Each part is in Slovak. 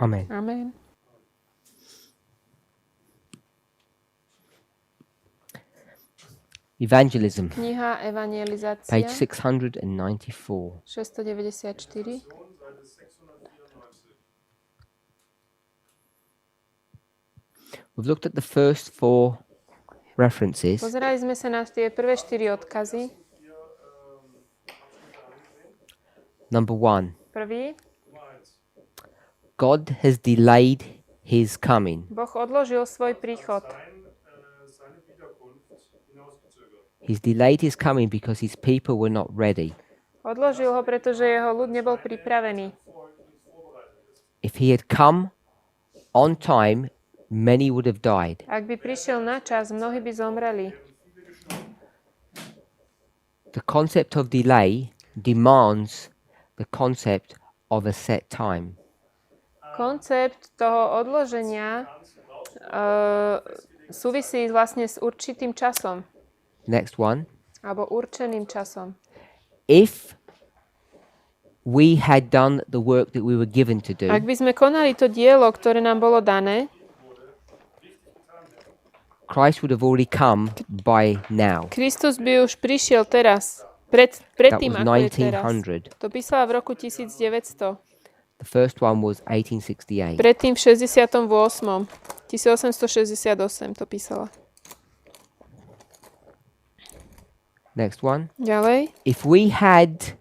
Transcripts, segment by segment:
Amen. Amen. Evangelism, Kniha Evangelizácia, page 694. 694. We've looked at the first 4 references. Pozerali sme sa na tie prvé 4 odkazy. Number 1. Prvý, God has delayed his coming. Boh odložil svoj príchod. He's delayed his coming because his people were not ready. Odložil ho, pretože jeho ľud nebol pripravený. If he had come on time, many would have died. Ak by prišiel na čas, mnohí by zomreli. The concept of delay demands the concept of a set time. Koncept toho odloženia súvisí vlastne s určitým časom. Next one. Alebo určeným časom. If we had done the work that we were given to do, Ak by sme konali to dielo, ktoré nám bolo dané, Christ would have already come by now. Kristus by už prišiel teraz, That predtým, was ako je teraz. 1900. To písala v roku 1900. The first one was 1868. Predtým v 68. 1868 to písala. Next one. Ďalej. If we had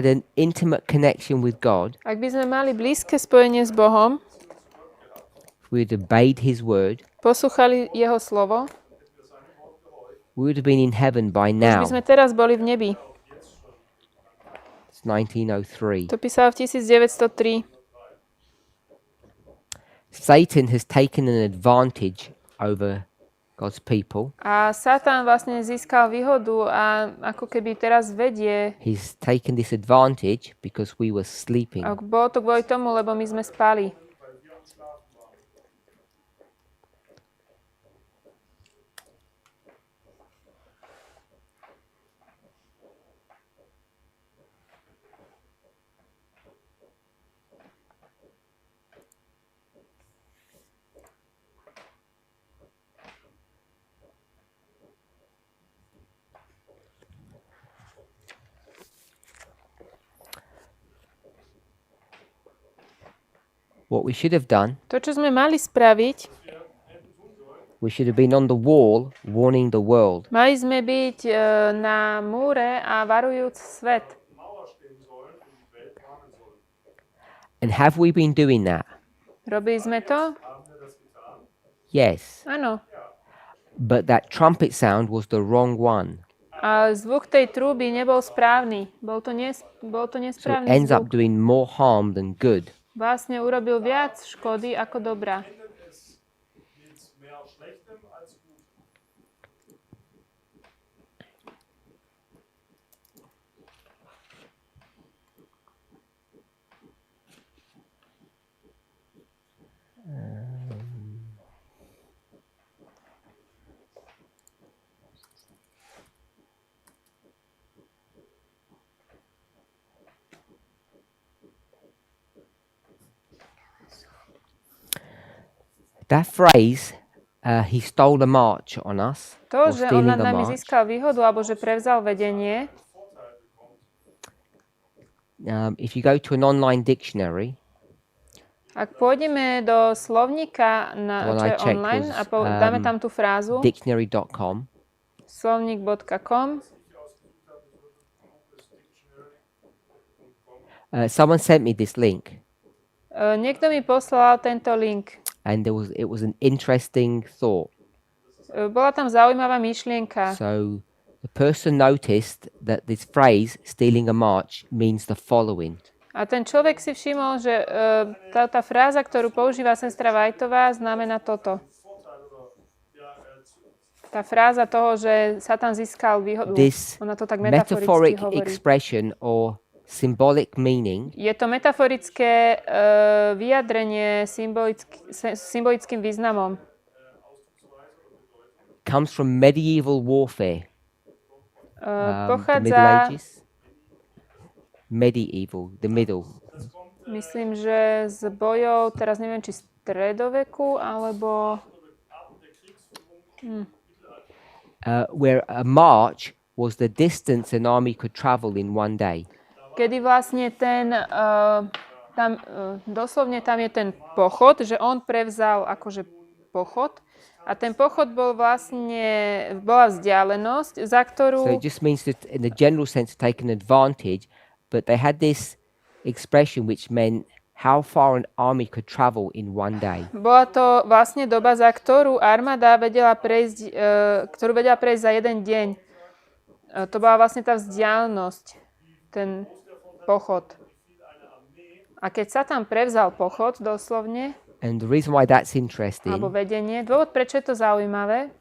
an intimate connection with God, Ak by sme mali blízke spojenie s Bohom, if we had obeyed his word, poslúchali jeho slovo, we would have been in heaven by už now. by sme teraz boli v nebi. It's 1903. To písala v 1903. Satan has taken an advantage over God's people. A Satan vlastne získal výhodu a ako keby teraz vedie. He's taken this advantage because we were sleeping. A bolo to kvôli tomu, lebo my sme spali. What we should have done, To, čo sme mali spraviť, we should have been on the wall warning the world. mali sme byť na múre a varujúc svet. And have we been doing that? Robili sme to? Yes. Áno. But that trumpet sound was the wrong one. A zvuk tej trúby nebol správny. Bol to So it nesprávny ends up zvuk. doing more harm than good. Vlastne urobil viac škody ako dobra. That phrase, he stole a march on us, To, or že on stealing nad a nami march. získal výhodu, alebo že prevzal vedenie, If you go to an online dictionary, ak pôjdeme do slovníka, What čo I je checked online, was, a dáme tam tú frázu, dictionary.com, slovník.com, someone sent me this link, niekto mi poslal tento link. and it was an interesting thought. Bola tam zaujímavá myšlienka. So the person noticed that this phrase, stealing a march, means the following. A ten človek si všimol, že tá fráza, ktorú používa sestra Whiteová, znamená toto. Tá fráza toho, že Satan získal výhodu, This ona to tak metaphoric metaforicky hovorí. expression or symbolic meaning Je to metaforické vyjadrenie symbolickým významom. comes from medieval warfare. The Middle Pochádza Ages. Medieval, the middle. Myslím, že z bojov, teraz neviem, či stredoveku, alebo... where a march was the distance an army could travel in one day. Kedy vlastne doslovne tam je ten pochod, že on prevzal akože pochod a ten pochod bola vzdialenosť, za ktorú... So it just means that in the general sense to take an advantage, but they had this expression which meant how far an army could travel in one day. Bola to vlastne doba, za ktorú armáda vedela prejsť za jeden deň. To bola vlastne tá vzdialenosť, ten pochod. A keď sa tam prevzal pochod, doslovne, And the reason why that's interesting, alebo vedenie, dôvod, prečo je to zaujímavé,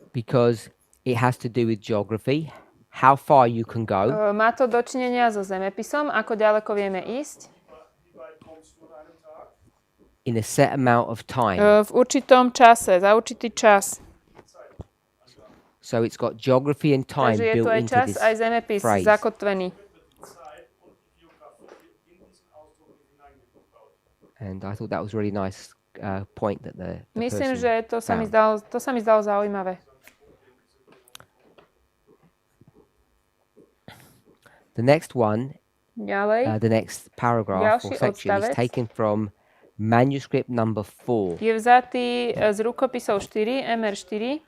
because it has to do with geography, how far you can go. Má to dočinenia so zemepisom, ako ďaleko vieme ísť. In a set amount of time. V určitom čase, za určitý čas. So it's got geography and time Takže je tu built aj into čas, this aj zemepis phrase. zakotvený. And I thought that was a really nice point that the Myslím, person že to sa mi zdalo zaujímavé. The next one, Ďalej, the next paragraph or Ďalší section is odstavec. taken from manuscript number 4. je vzatý z rukopisov 4, MR4.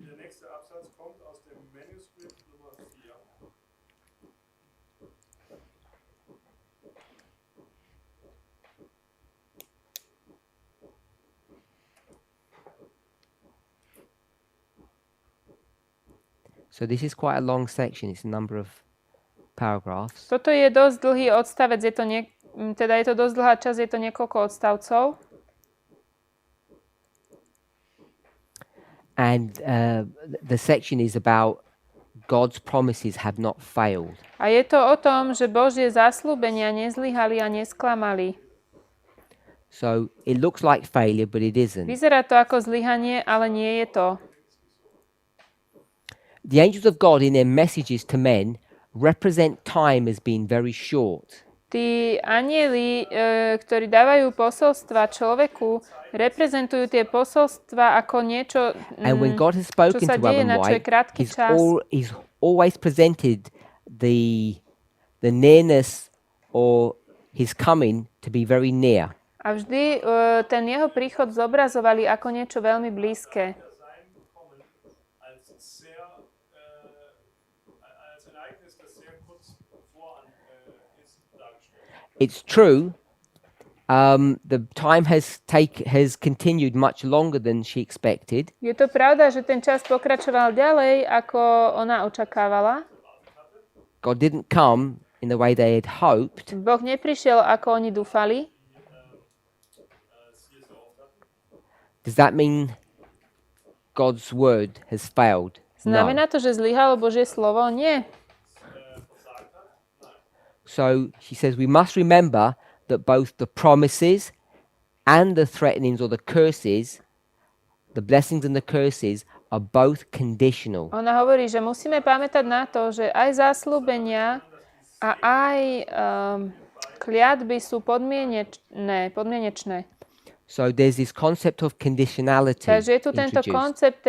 Der nächste Absatz kommt aus dem Manuskript Nummer 4. So this is quite a long section. It's a number of paragraphs. Toto je dosť dlhý odstavec, je to dosť dlhá časť, je to niekoľko odstavcov. And the section is about God's promises have not failed. A je to o tom, že Božie zasľúbenia nezlyhali a nesklamali. So it looks like failure, but it isn't. Vyzerá to ako zlyhanie, ale nie je to. The angels of God in their messages to men represent time as being very short. Tí anjeli, ktorí dávajú posolstva človeku, reprezentujú tie posolstva ako niečo, And when God has čo spoken sa to deje Alan na čo je White, krátky čas. he's always presented the nearness or his coming to be very near. A vždy ten jeho príchod zobrazovali ako niečo veľmi blízke. It's true. The time has continued much longer than she expected. Je to pravda, že ten čas pokračoval ďalej, ako ona očakávala. God didn't come in the way they had hoped. Boh neprišiel, ako oni dúfali. Does that mean God's word has failed? Znamená to, že zlyhalo Božie slovo? Nie. So she says we must remember that both the promises and the threatenings or the curses, the blessings and the curses, are both conditional. Ona hovorí, že musíme pamätať na to, že aj zasľúbenia a aj kliatby sú podmienečné. So there's this concept of conditionality Takže je tu tento introduced. koncept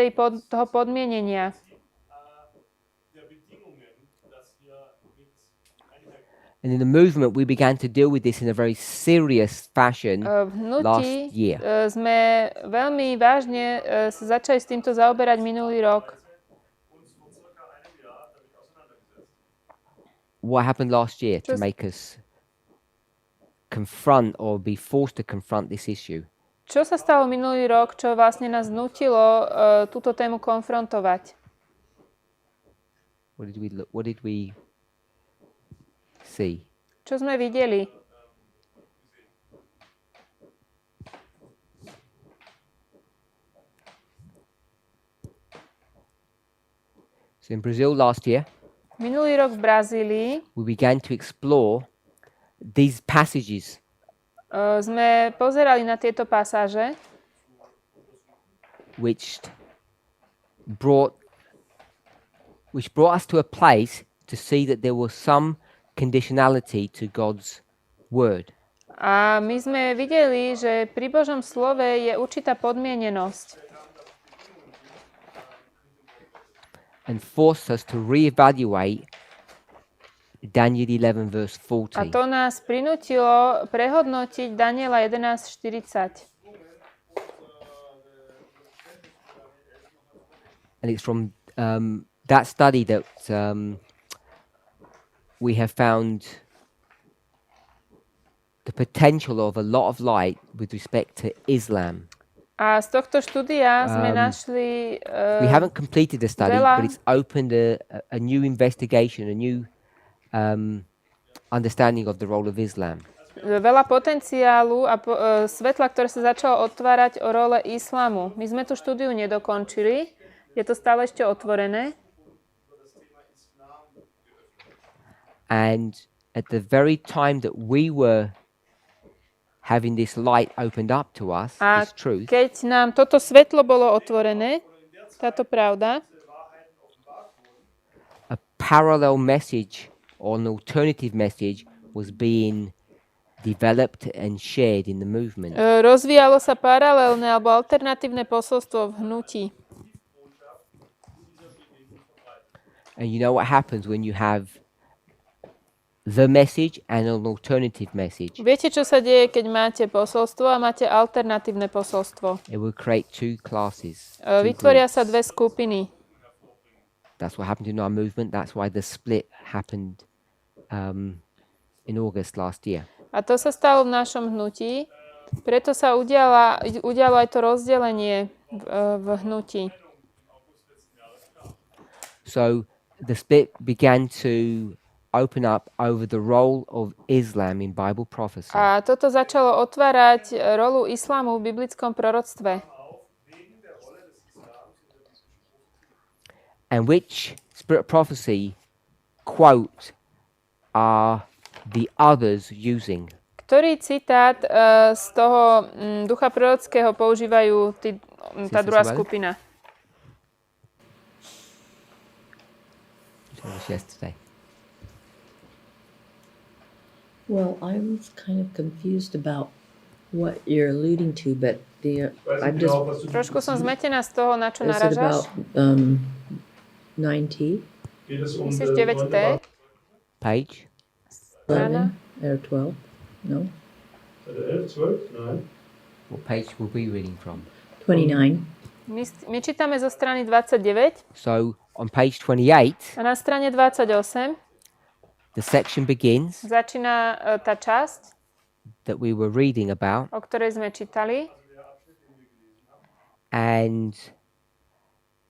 toho podmienenia. And in the movement, we began to deal with this in a very serious fashion V hnutí last year. sme veľmi vážne sa začali s týmto zaoberať minulý rok. What happened last year to make us confront or be forced to confront this issue? Čo sa stalo minulý rok, čo vlastne nás nutilo túto tému konfrontovať? What did we see? Čo sme videli? So in Brazil last year, Minulý rok v Brazílii we began to explore these passages. sme pozerali na tieto pasáže, which brought us to a place to see that there were some conditionality to God's word. A my sme videli, že pri Božom slove je určitá podmienenosť. And forced us to reevaluate Daniel 11 verse A 40. to nás prinútilo prehodnotiť Daniela 11:40. And it's from that study that we have found the potential of a lot of light with respect to Islam. A z tohto štúdia sme našli We haven't completed the study, veľa- but it's opened a new investigation, a new understanding of the role of Islam. veľa potenciálu a svetla, ktoré sa začalo otvárať o role islamu. My sme tú štúdiu nedokončili, je to stále ešte otvorené. And at the very time that we were having this light opened up to us, A this truth, keď nám toto svetlo bolo otvorené, táto pravda, a parallel message or an alternative message was being developed and shared in the movement. rozvíjalo sa paralelné alebo alternatívne posolstvo v hnutí. And you know what happens when you have the message and an alternative message? Viete, čo sa deje, keď máte posolstvo a máte alternatívne posolstvo? It will create two classes. Two Vytvoria sa groups. dve skupiny. That's what happened in our movement. That's why the split happened in August last year. A to sa stalo v našom hnutí, preto sa udialo aj to rozdelenie v hnutí. So the split began to open up over the role of Islam in Bible prophecy. A toto začalo otvárať rolu islamu v biblickom proroctve. And which spirit of prophecy quote are the others using? Ktorý citát z toho ducha prorockého používajú tá druhá Sister Sibel? skupina? It was yesterday. Well, I was kind of confused about what you're alluding to, but I'm just. Trošku som zmetená z toho, na čo Is it about naražaš. 9T? Geht es um Myslíš 9T? Page? Strana? 11 or 12? No? Seite 11, 12? Nein. What page will we reading from? 29. My čítame zo strany 29 So on page 28, a na strane 28 the section begins začína tá časť, that we were reading about, o ktorej sme čítali. and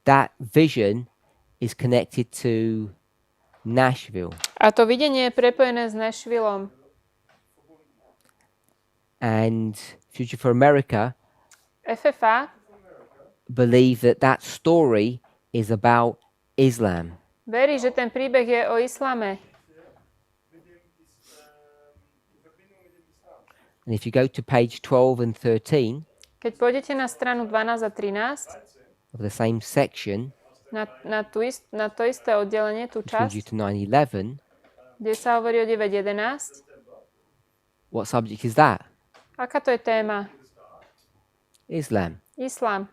that vision is connected to Nashville. A to videnie je prepojené s Nashvillom. And Future for America FFA believe that that story is about Islam. verí, že ten príbeh je o islame. And if you go to page 12 and 13 Keď pôjdete na stranu 12 a 13, of the same section, na to isté oddelenie, tú which brings you časť, to 9/11, kde sa hovorí o 9.11, what subject is that? aká to je téma? Islam. Islám.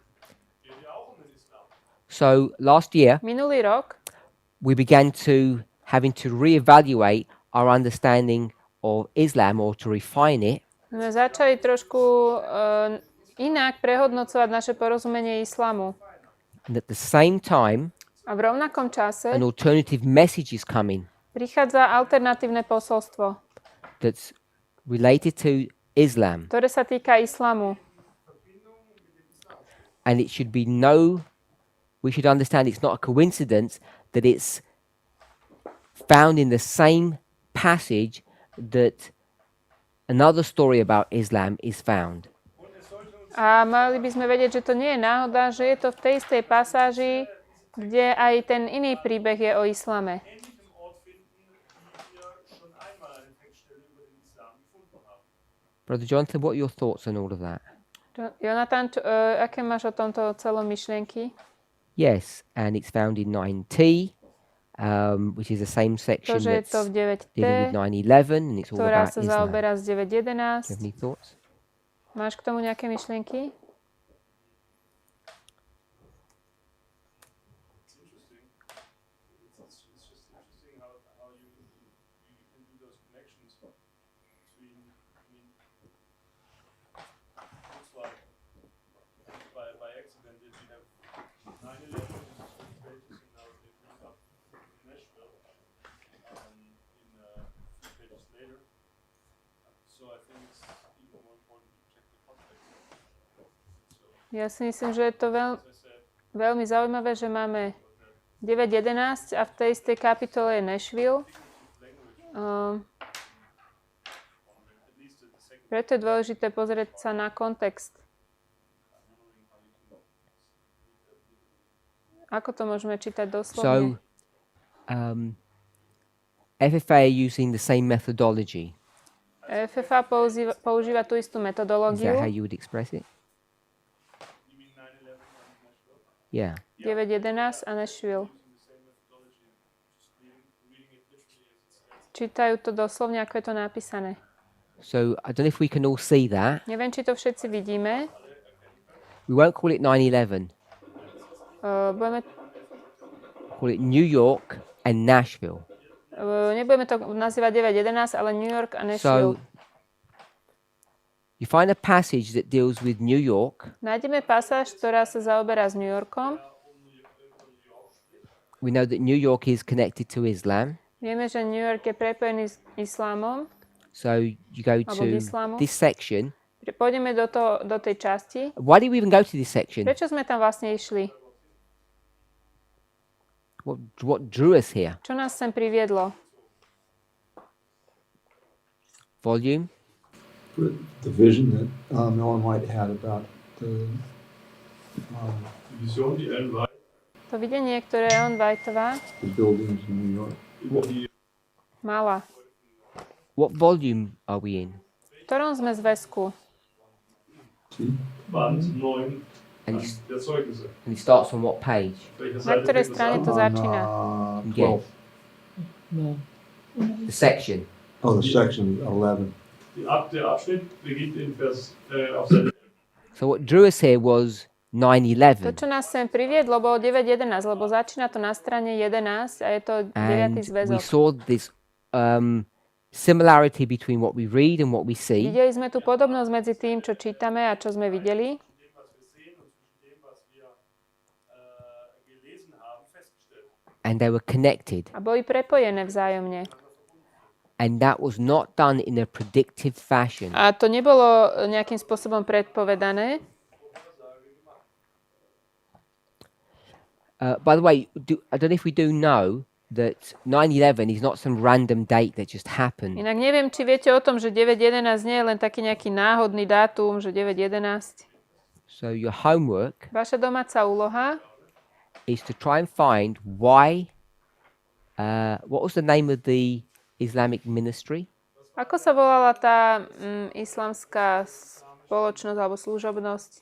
So last year, Minulý rok we began to having to reevaluate our understanding of Islam, or to refine it, sme začali trošku inak prehodnocovať naše porozumenie islamu. and at the same time, A v rovnakom čase an alternative message is coming prichádza alternatívne posolstvo, that's related to Islam, ktoré sa týka islamu. and it should be we should understand it's not a coincidence that it's found in the same passage that another story about Islam is found. A mali by sme vedieť, že to nie je náhoda, že je to v tej istej pasáži, kde aj ten iný príbeh je o islame. Brother Jonathan, what are your thoughts on all of that? Jonathan, aké máš o tomto celom myšlienky? Yes, and it's found in 9T which is the same section To, že je to that's v 9t, dealing with 9/11, and it's all ktorá about sa Islam. zaoberá z Do you have 9.11. any thoughts? Máš k tomu nejaké myšlienky? It's just interesting how you can do those connections between, looks like by accident that we have 9/11 pages and now they bring up Nashville in few pages later. So I think it's even more important to check the context. Ja si myslím, že je to veľmi zaujímavé, že máme 9.11 a v tej istej kapitole je Nashville. Preto je dôležité pozrieť sa na kontext. Ako to môžeme čítať doslovne? So, FFA are using the same methodology. FFA používa tú istú Is metodológiu. that how you would express it? Yeah. 9.11 a Nashville. Čítajú to doslovne, ako je to napísané. So I don't know if we can all see that. Neviem, či to všetci vidíme. We won't call it 9/11. Budeme, Call it New York and Nashville. nebudeme to nazývať 9.11, ale New York a So Nashville. you find a passage that deals with New York. Nájdeme pasáž, ktorá sa zaoberá s New Yorkom. We know that New York is connected to Islam. Vieme, že New York je prepojený s islámom. So you go Alebo k to islámu. this section. Pôjdeme do tej časti. Why did we even go to this section? Prečo sme tam vlastne išli? What drew us here? Čo nás sem priviedlo? Volume? The vision that Ellen White had about the Vision, die Ellen White To videnie, ktoré Ellen Whiteová buildings in New York. über die mala. What volume are we in? V ktorom sme zväzku? Band 9 And it, der Zeugnisse. and it starts on what page? Welcher Na Seite ktorej fängt das strane an? to začína? Yeah. 12. No. The section. Oh, the section 11. Der Abschnitt beginnt in auf Seite So what drew us here was To, 9/11. čo nás sem priviedlo, bolo 9.11, lebo začína to na strane 11 a je to 9. And we zväzok. saw this similarity between what we read and what we see. Videli sme tu podobnosť medzi tým, čo čítame a čo sme videli. And they were connected. A boli prepojené vzájomne. And that was not done in a predictive fashion. A to nebolo nejakým spôsobom predpovedané. By the way, I don't know if we do know that 9/11 is not some random date that just happened. Inak neviem, či viete o tom, že 9.11 nie je len taký nejaký náhodný dátum, že 9.11. So your homework Vaša domáca úloha is to try and find why. What was the name of the Islamic ministry? Ako sa volala tá islamská spoločnosť alebo služobnosť?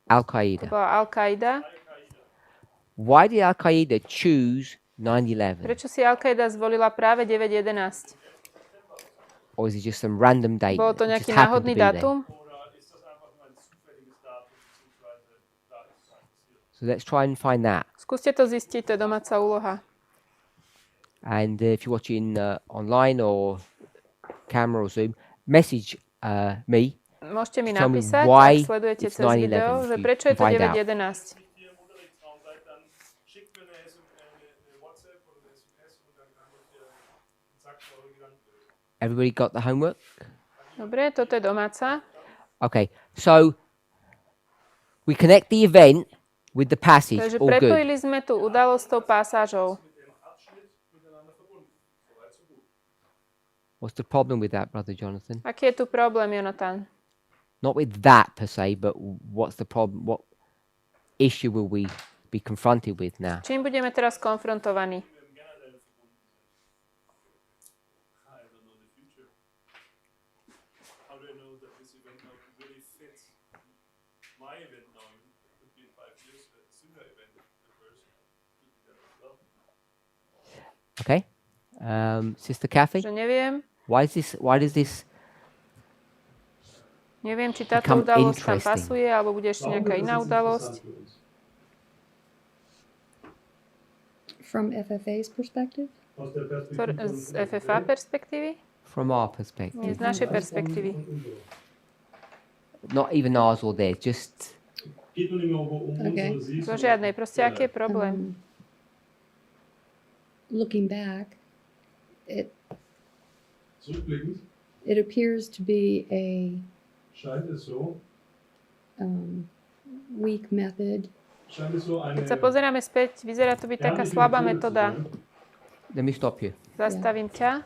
Al-Qaeda. Bola Al-Qaida. Why did Al-Qaeda choose 9/11? Prečo si Al-Qaida zvolila práve 9.11? Or is it just some random date? Bolo to that just nejaký happened to náhodný be there? dátum? So let's try and find that. Skúste to zistiť, to je domáca úloha. And if you're watching online or camera or Zoom, message me. Môžete mi Tell me napísať, why ak sledujete it's cez 9/11, video, že if prečo you je to find out. 9.11. Schickt mir eine WhatsApp oder eine SMS und dann kann ich dir exakt eure Gedanken. Everybody got the homework? Dobre, toto je domáca. Okay, so we connect the event with the passage. Takže All good. prepojili sme tú udalosť s tou pasážou. What's the problem with that, Brother Jonathan? Aký je tu problém, Jonathan? Not with that per se, but what's the problem? What issue will we be confronted with now? Čím budeme teraz konfrontovaní? I don't know the future. How do I know that this event now really fits my event now? It could be in 5 years, a similar event occurs. Could be that as well. Okay. Sister Kathy, Že neviem. why does this Neviem, či táto Become udalosť tam interesting. pasuje, alebo bude ešte nejaká iná udalosť. From FFA's perspective? Z FFA perspektívy? from our Nie, perspective? z našej perspektívy. Not even ours or theirs, just Geht nur nicht mehr um Okay. unsere Sicht. Zo žiadnej. Proste, aký je problém? Looking back, Zurückblickend it appears to be a scheint es so, weak method scheint es so eine Keď sa pozeráme späť, vyzerá to byť taká ärmliche slabá Methode zu metóda. sein. let me stop you. Zastavím ťa.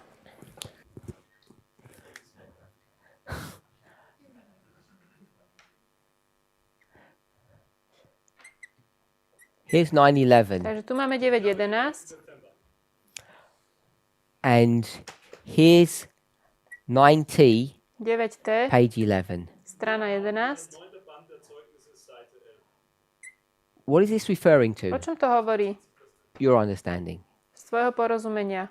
Here's 9/11, Takže tu máme 9.11. and here's 9T, 9T, page 11. strana 11. What is this referring O to? čom to hovorí? Your understanding. Z tvojho porozumenia.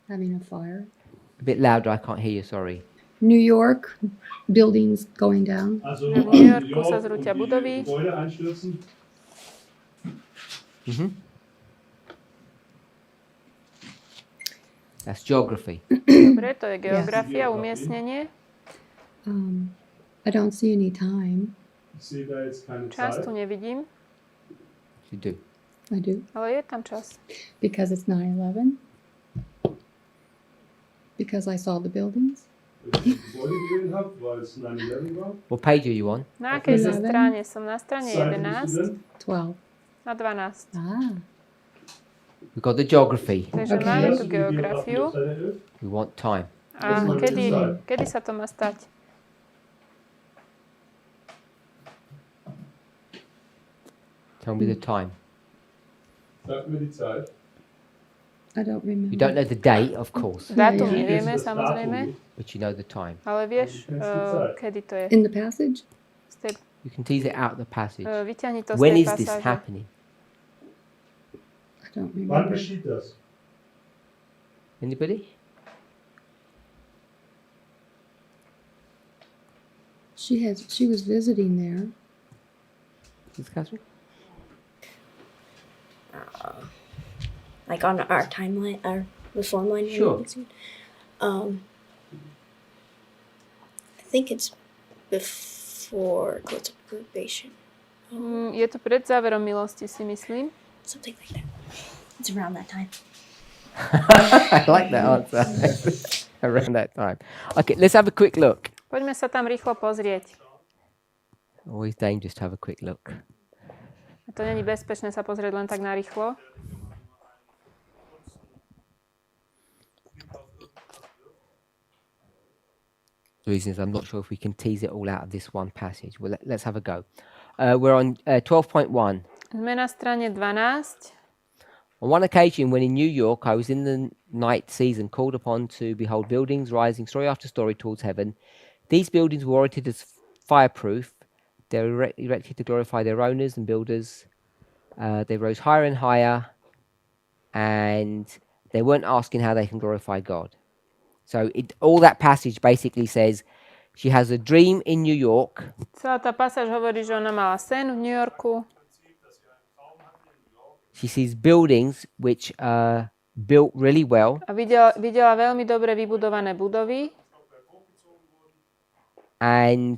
having a fire. A bit louder, I can't hear you, sorry. New York, buildings going down. Also V New Yorku sa zrútia budovy. Gebäude einstürzen. That's geography. Dobre, to je geografia, umiestnenie. I don't see any time. Ich sehe da jetzt keine Čas Zeit. tu nevidím, You do. I do. ale je tam čas. Because it's 9/11. Because I saw the buildings. Wenn ich die Gebäude gesehen habe, weil es 9/11 war. What page are you on? Na akej si 11. strane? Som na strane Seite bist 11, du denn? 12. na 12. Ah, We've got the geography. Takže Okay. máme tu Hast du die geografiu. auf Seite 11? We want time. A kedy sa to má stať? Tell me the time. Sag mir die Zeit. I don't remember. You don't know the date, of course, Dátum Ja, ja. nevieme, Das Datum samozrejme, nicht. but you know the time. ale vieš, kedy to je. In the passage? Z tej, You can tease it out of the passage. vyťahni to z When tej is this pasáže. happening? I don't Wann remember. geschieht das? Anybody? She was visiting there. Miss Catherine? Like on our timeline, our reform line. here, Sure. you can see. I think it's before close of probation, Je to pred záverom milosti, si myslím. something like that. It's around that time. I like that answer. Around that time. Okay, let's have a quick look. Poďme sa tam rýchlo pozrieť. Always dangerous to have a quick look. To není bezpečné sa pozrieť len tak na rýchlo. The reason is I'm not sure if we can tease it all out of this one passage. Well, let's have a go. We're on 12.1. Sme na strane 12. On one occasion, when in New York, I was in the night season called upon to behold buildings rising story after story towards heaven. These buildings were oriented as fireproof. They were erected to glorify their owners and builders. They rose higher and higher, and they weren't asking how they can glorify God. So all that passage basically says she has a dream in New York. Celá tá pasáž hovorí, že ona mala sen v New Yorku. She sees buildings which are built really well, A videla veľmi dobre vybudované budovy and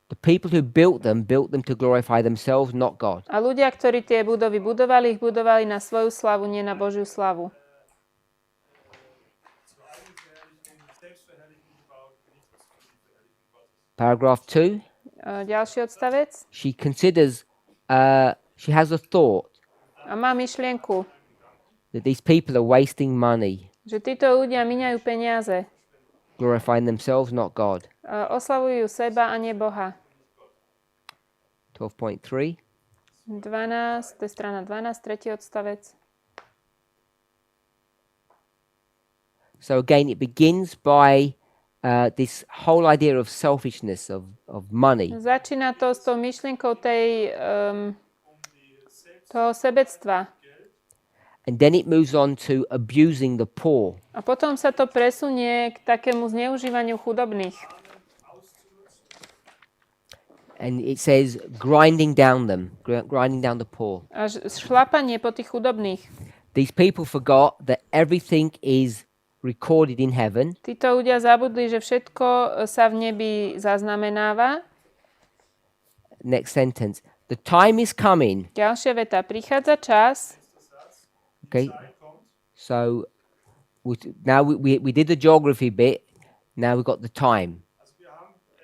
the people who built them to glorify themselves, not God. a ľudia, ktorí tie budovy budovali, ich budovali na svoju slavu, nie na Božiu slavu. Paragraph 2, Ďalší odstavec. she considers, she has a thought A má myšlienku, that these people are wasting money, že títo ľudia míňajú peniaze. glorifying themselves, not God. Oslavujú seba a nie Boha. 12.3, 12, to je strana 12, tretí odstavec. so again, it begins by this whole idea of selfishness, of money. Začína to s tou myšlienkou tej toho sebectva. And then it moves on to abusing the poor. A potom sa to presunie k takému zneužívaniu chudobných. And it says grinding down them, grinding down the poor. A šlapanie po tých chudobných. These people forgot that everything is recorded in heaven. Títo ľudia zabudli, že všetko sa v nebi zaznamenáva. Next sentence. The time is coming. Ďalšia veta. Prichádza čas. Okay. So now we did the geography bit. Now we've got the time.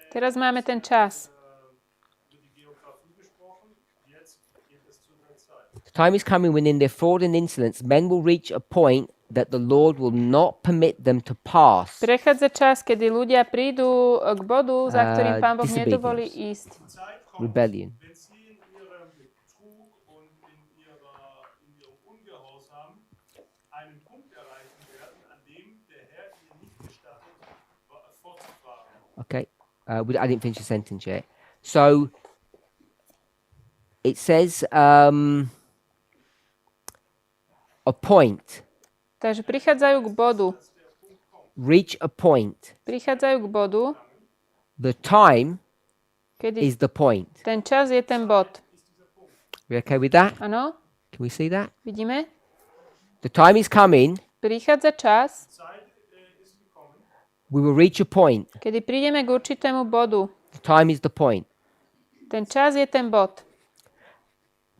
Teraz máme ten čas. The time is coming when in their fraud and insolence men will reach a point that the Lord will not permit them to pass. Prechádza čas, kedy ľudia prídu k bodu, za ktorým Pán Boh nedovolí ísť. Rebellion. Wenn sie in ihrem Betrug und in ihrem Ungehorsam einen Punkt erreichen werden, an dem der Herr ihnen nicht gestattet, fortzufahren. Okay. I didn't finish the sentence yet. So it says a point. Takže prichádzajú k bodu. Reach a point. Prichádzajú k bodu, The time kedy is the point. ten čas je ten bod. We okay with that? Áno? Can we see that? Vidíme? The time is coming. Prichádza čas, We will reach a point. kedy prídeme k určitému bodu. The time is the point. Ten čas je ten bod.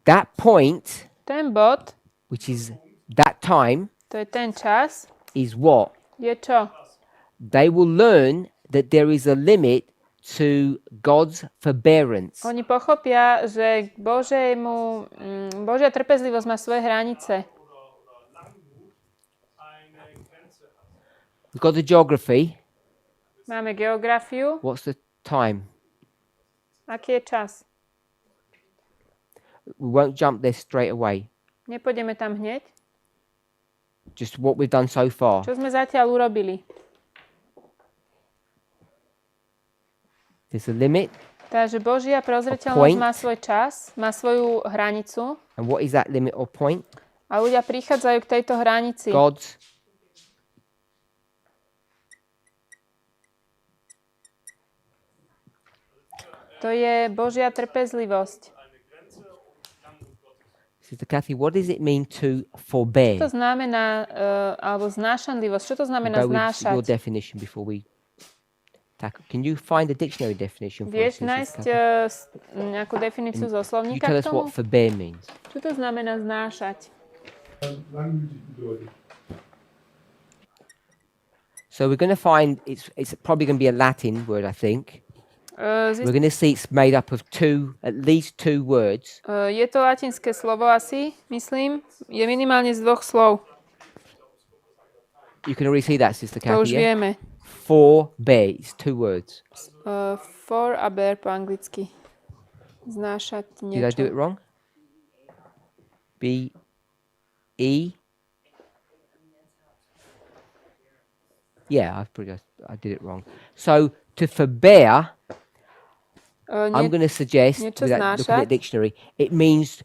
That point, Ten bod, which is that time, to je ten čas, is what? je čo? They will learn that there is a limit to God's forbearance. Oni pochopia, že Božia trpezlivosť má svoje hranice. We've got the geography. Máme geografiu. What's the time? Aký je čas? We won't jump there straight away. Nepôjdeme tam hneď. Just what we've done so far. Čo sme zatiaľ urobili? There's a limit. Takže Božia point. prozreteľnosť má svoj čas, má svoju hranicu And what is that limit or point? a ľudia prichádzajú k tejto hranici. God's To je Božia trpezlivosť. Sister Kathy, what does it mean to forbear? Čo to znamená, alebo znášanlivosť? Čo to znamená Go with your znášať? definition before we tackle. Can you find a dictionary definition for us, Vieš Sister nájsť Kathy? nejakú definíciu zo You slovníka tell k us tomu? what forbear means. Čo to znamená znášať? Langmütig bedeutet. So we're going to find, it's probably going to be a Latin word, I think. Zist- We're going to see it's made up of at least two words. Je to latinské slovo asi, myslím. Je minimálne z dvoch slov. You can already see that, Sister To už Kathy, yeah? vieme. Forbear, it's two words. For a bear po anglicky. Znášať Did I do it niečo. wrong? B-E? Yeah, I did it wrong. So, to forbear, I'm going to suggest, niečo without looking at znášať. the dictionary, it means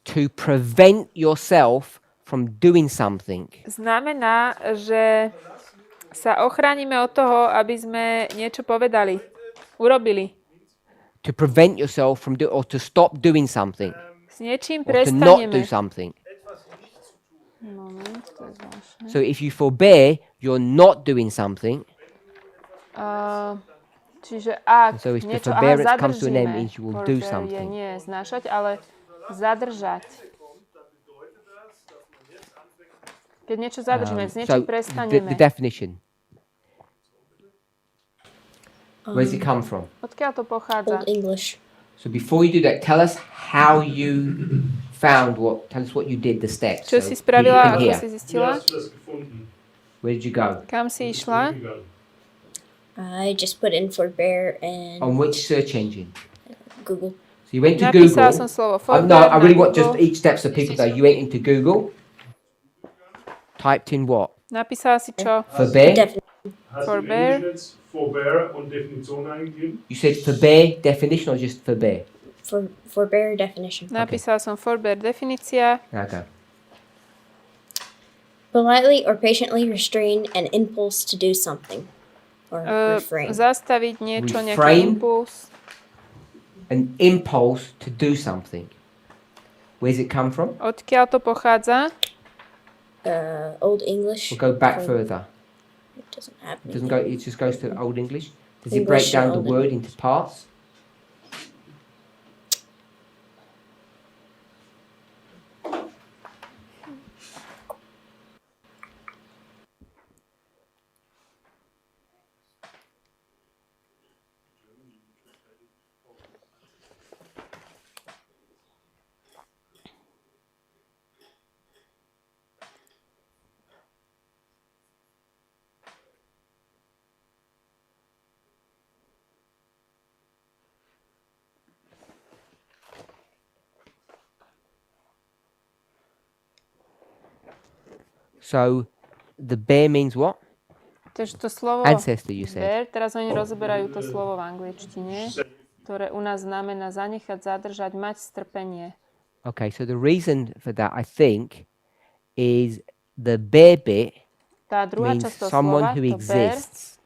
to prevent yourself from doing something. Znamená, že sa ochránime od toho, aby sme niečo povedali, urobili. To prevent yourself from or to stop doing something. S niečím Or to not do prestaneme. something. Moment, to je zvláštne. So if you forbear, you're not doing something. Čiže ak So if the niečo forbearance comes to an end, zadržíme, means you will do forbear je something. nie znášať, ale zadržať. Keď niečo zadržíme, s So niečím the prestaneme. definition. Where does it come from? Odkiaľ to pochádza? Old English. So before you do that, tell us how you tell us what you did, the steps. Čo So si spravila, you can ako hear. si Wie zistila? hast du das gefunden? Where did you go? Kam si išla? I just put in forbear and On which search engine? Google. So you went to Napísala Google. som slovo No, I really na want just Google. each step so people know. You went into Google, typed in what? Napísala si čo? Forbear. Hast Forbear. du in Englisch jetzt Forbear und Definition eingegeben? You said forbear definition or just forbear? forbear definition. Napísal som forbear definícia. Okay. Politely or patiently restrain an impulse to do something. Or refrain. Zastaviť niečo, nejaký Refrain. impuls. An impulse to do something. Where's it come from? Odkiaľ to pochádza? Old English. We'll go back for- further. It doesn't have It doesn't anything. go. It just goes to Old English. Does it English break down the Old word into parts? So, the bear means what? Takže to slovo Ancestor, you said. bear, teraz oni rozoberajú to slovo v angličtine, ktoré u nás znamená zanechať, zadržať, mať strpenie. Okay, so the reason for that, I think, is the bear bit Tá druhá means časť toho someone slova, who to bear, exists,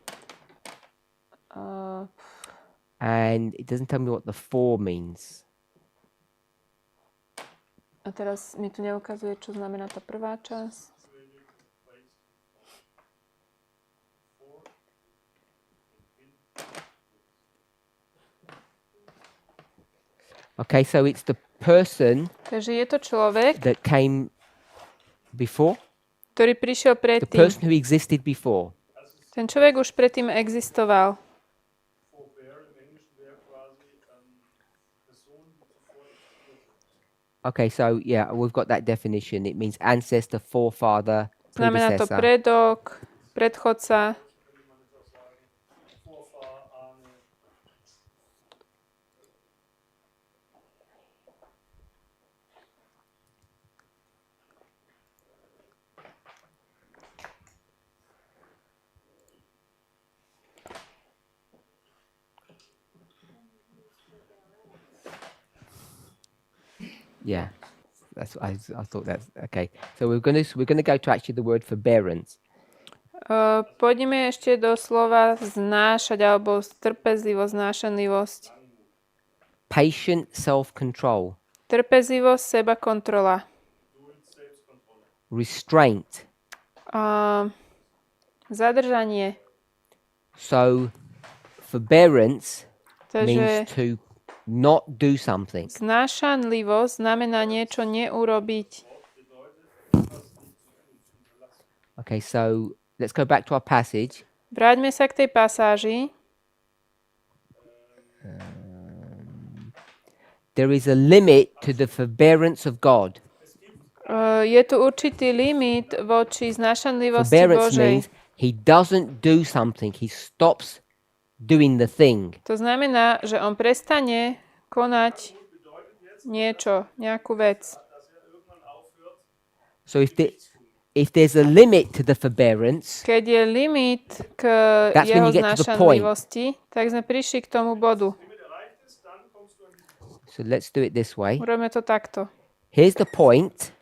and it doesn't tell me what the for means. a teraz mi tu neukazuje, čo znamená tá prvá časť. Okay, so it's the person Takže je to človek, that came before, ktorý prišiel the predtým. person who existed before. Ten človek už predtým existoval. Forbear im Englischen wäre quasi Person, die zuvor existiert. Okay, so yeah, we've got that definition. It means ancestor, forefather, Znamená to predecessor. predok, predchodca. Vorfahr, Ahne. Yeah, that's I thought that's okay. So we're gonna go to actually the word forbearance. Pôjdeme ešte do slova znášať alebo trpezlivosť, znášanlivosť. Patient self-control, Trpezlivosť, seba kontrola. restraint. Zadržanie. So forbearance Takže means to not do something. znášanlivosť znamená niečo neurobiť. Okay, so let's go back to our passage. Vráťme sa k tej pasáži. There is a limit to the forbearance of God. Je tu určitý limit voči znášanlivosti Forbearance Božej. means he doesn't do something, he stops doing the thing. To znamená, že on prestane konať niečo, nejakú vec. So if there's a limit to the forbearance, Keď je limit k That's when jeho you get to the point. znášanlivosti, tak sme prišli k tomu bodu. so let's do it this way. Urobíme to takto. Here's the point.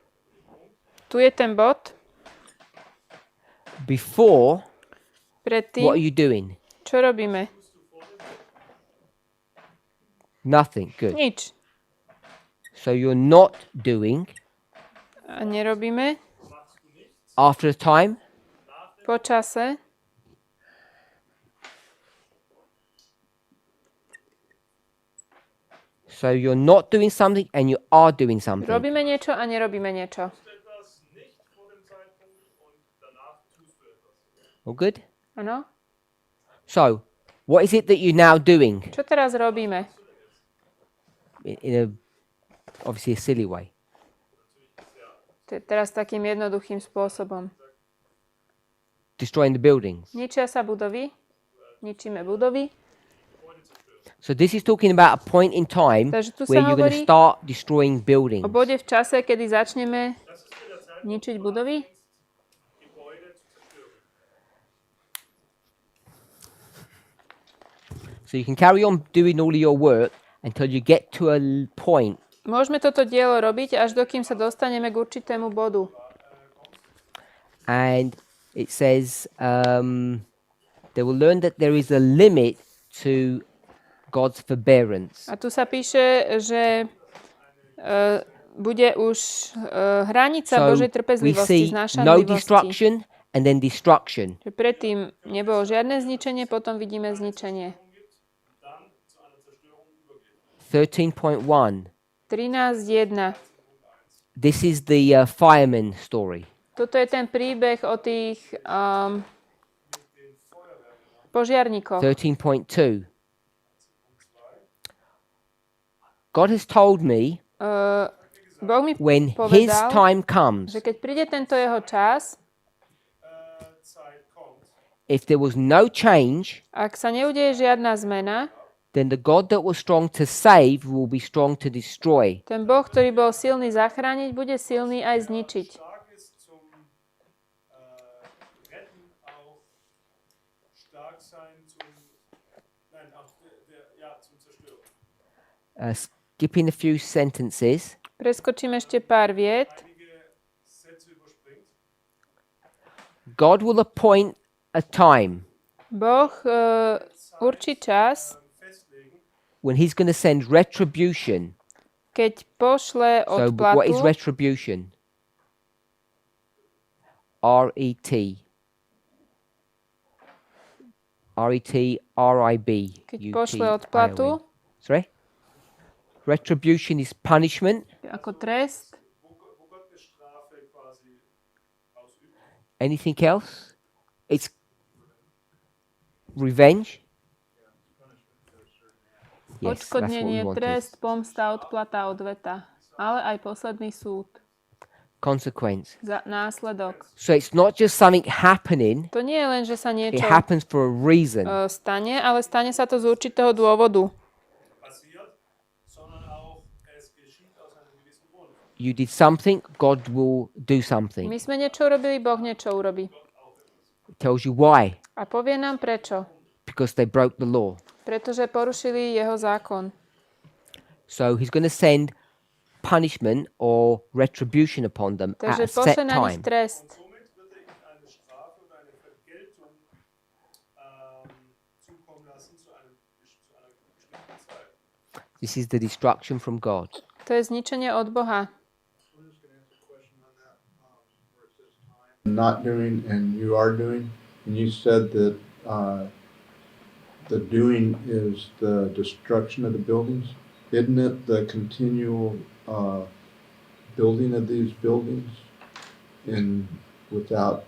Tu je ten bod. Before, Predtým, what are you doing? čo robíme? Nothing. Good. Nič. So you're not doing. A nerobíme. After a time, Po čase so you're not doing something and you are doing something. robíme niečo a nerobíme niečo. Etwas nicht vor dem Zeitpunkt und danach tust du etwas. All good? Áno? So, what is it that you're now doing? Čo teraz robíme? In a obviously a silly way. Teraz takým jednoduchým spôsobom. Destroying the buildings. Ničia sa budovy. Ničíme budovy. So this is talking about a point in time Takže tu where sa you're going to hovorí start destroying buildings. o bode v čase, kedy začneme ničiť budovy. So you can carry on doing all of your work until you get to a point. Môžeme toto dielo robiť, až dokým sa dostaneme k určitému bodu. And it says they will learn that there is a limit to God's forbearance. A tu sa píše, že bude už hranica So Božej we trpezlivosti, see no znášanlivosti. destruction and then destruction. Že predtým nebolo žiadne zničenie, potom vidíme zničenie. 13.1. 13.1. This is the fireman story. Toto je ten príbeh o tých požiarníkoch. 13.2. God has told me Boh mi when his povedal, time comes, že keď príde tento jeho čas, if there was no change, ak sa neudeje žiadna zmena, then the God that was strong to save will be strong to destroy. ten Boh, ktorý bol silný zachrániť, bude silný aj zničiť. Stark ist zum Retten auch stark sein zum zum Zerstören. Skipping a few sentences. Preskočím ešte pár viet. Einige Sätze überspringt. God will appoint a time Boh určí čas, Festlegen. when he's going to send retribution. keď pošle So what is odplatu. retribution? R-E-T. R-E-T, R-I-B. Keď pošle odplatu, Sorry? Retribution is punishment. ako trest. Wo Gott eine Strafe quasi ausübt. Anything else? It's revenge. Yes, that's what we Odškodnenie, wanted. trest, pomsta, odplata, odveta. Ale aj posledný súd. Consequence. Za následok. So it's not just something happening, To nie je len, že sa it niečo happens for a reason. stane, ale stane sa to z určitého dôvodu. Passiert, sondern auch es geschieht aus einem gewissen Grund. You did something, God will do something. My sme niečo urobili, Boh niečo urobí. It tells you why. A povie nám prečo. Because they broke the law. Pretože porušili jeho zákon. So he's going to send punishment or retribution upon them at Takže a set pošle na nich time. trest. Somit wird er ihnen eine Strafe oder eine Vergeltung zukommen lassen zu einer bestimmten Zeit. This is the destruction from God. To je zničenie od Boha. Not doing and you are doing, and you said that the doing is the destruction of the buildings. Isn't it the continual building of these buildings in without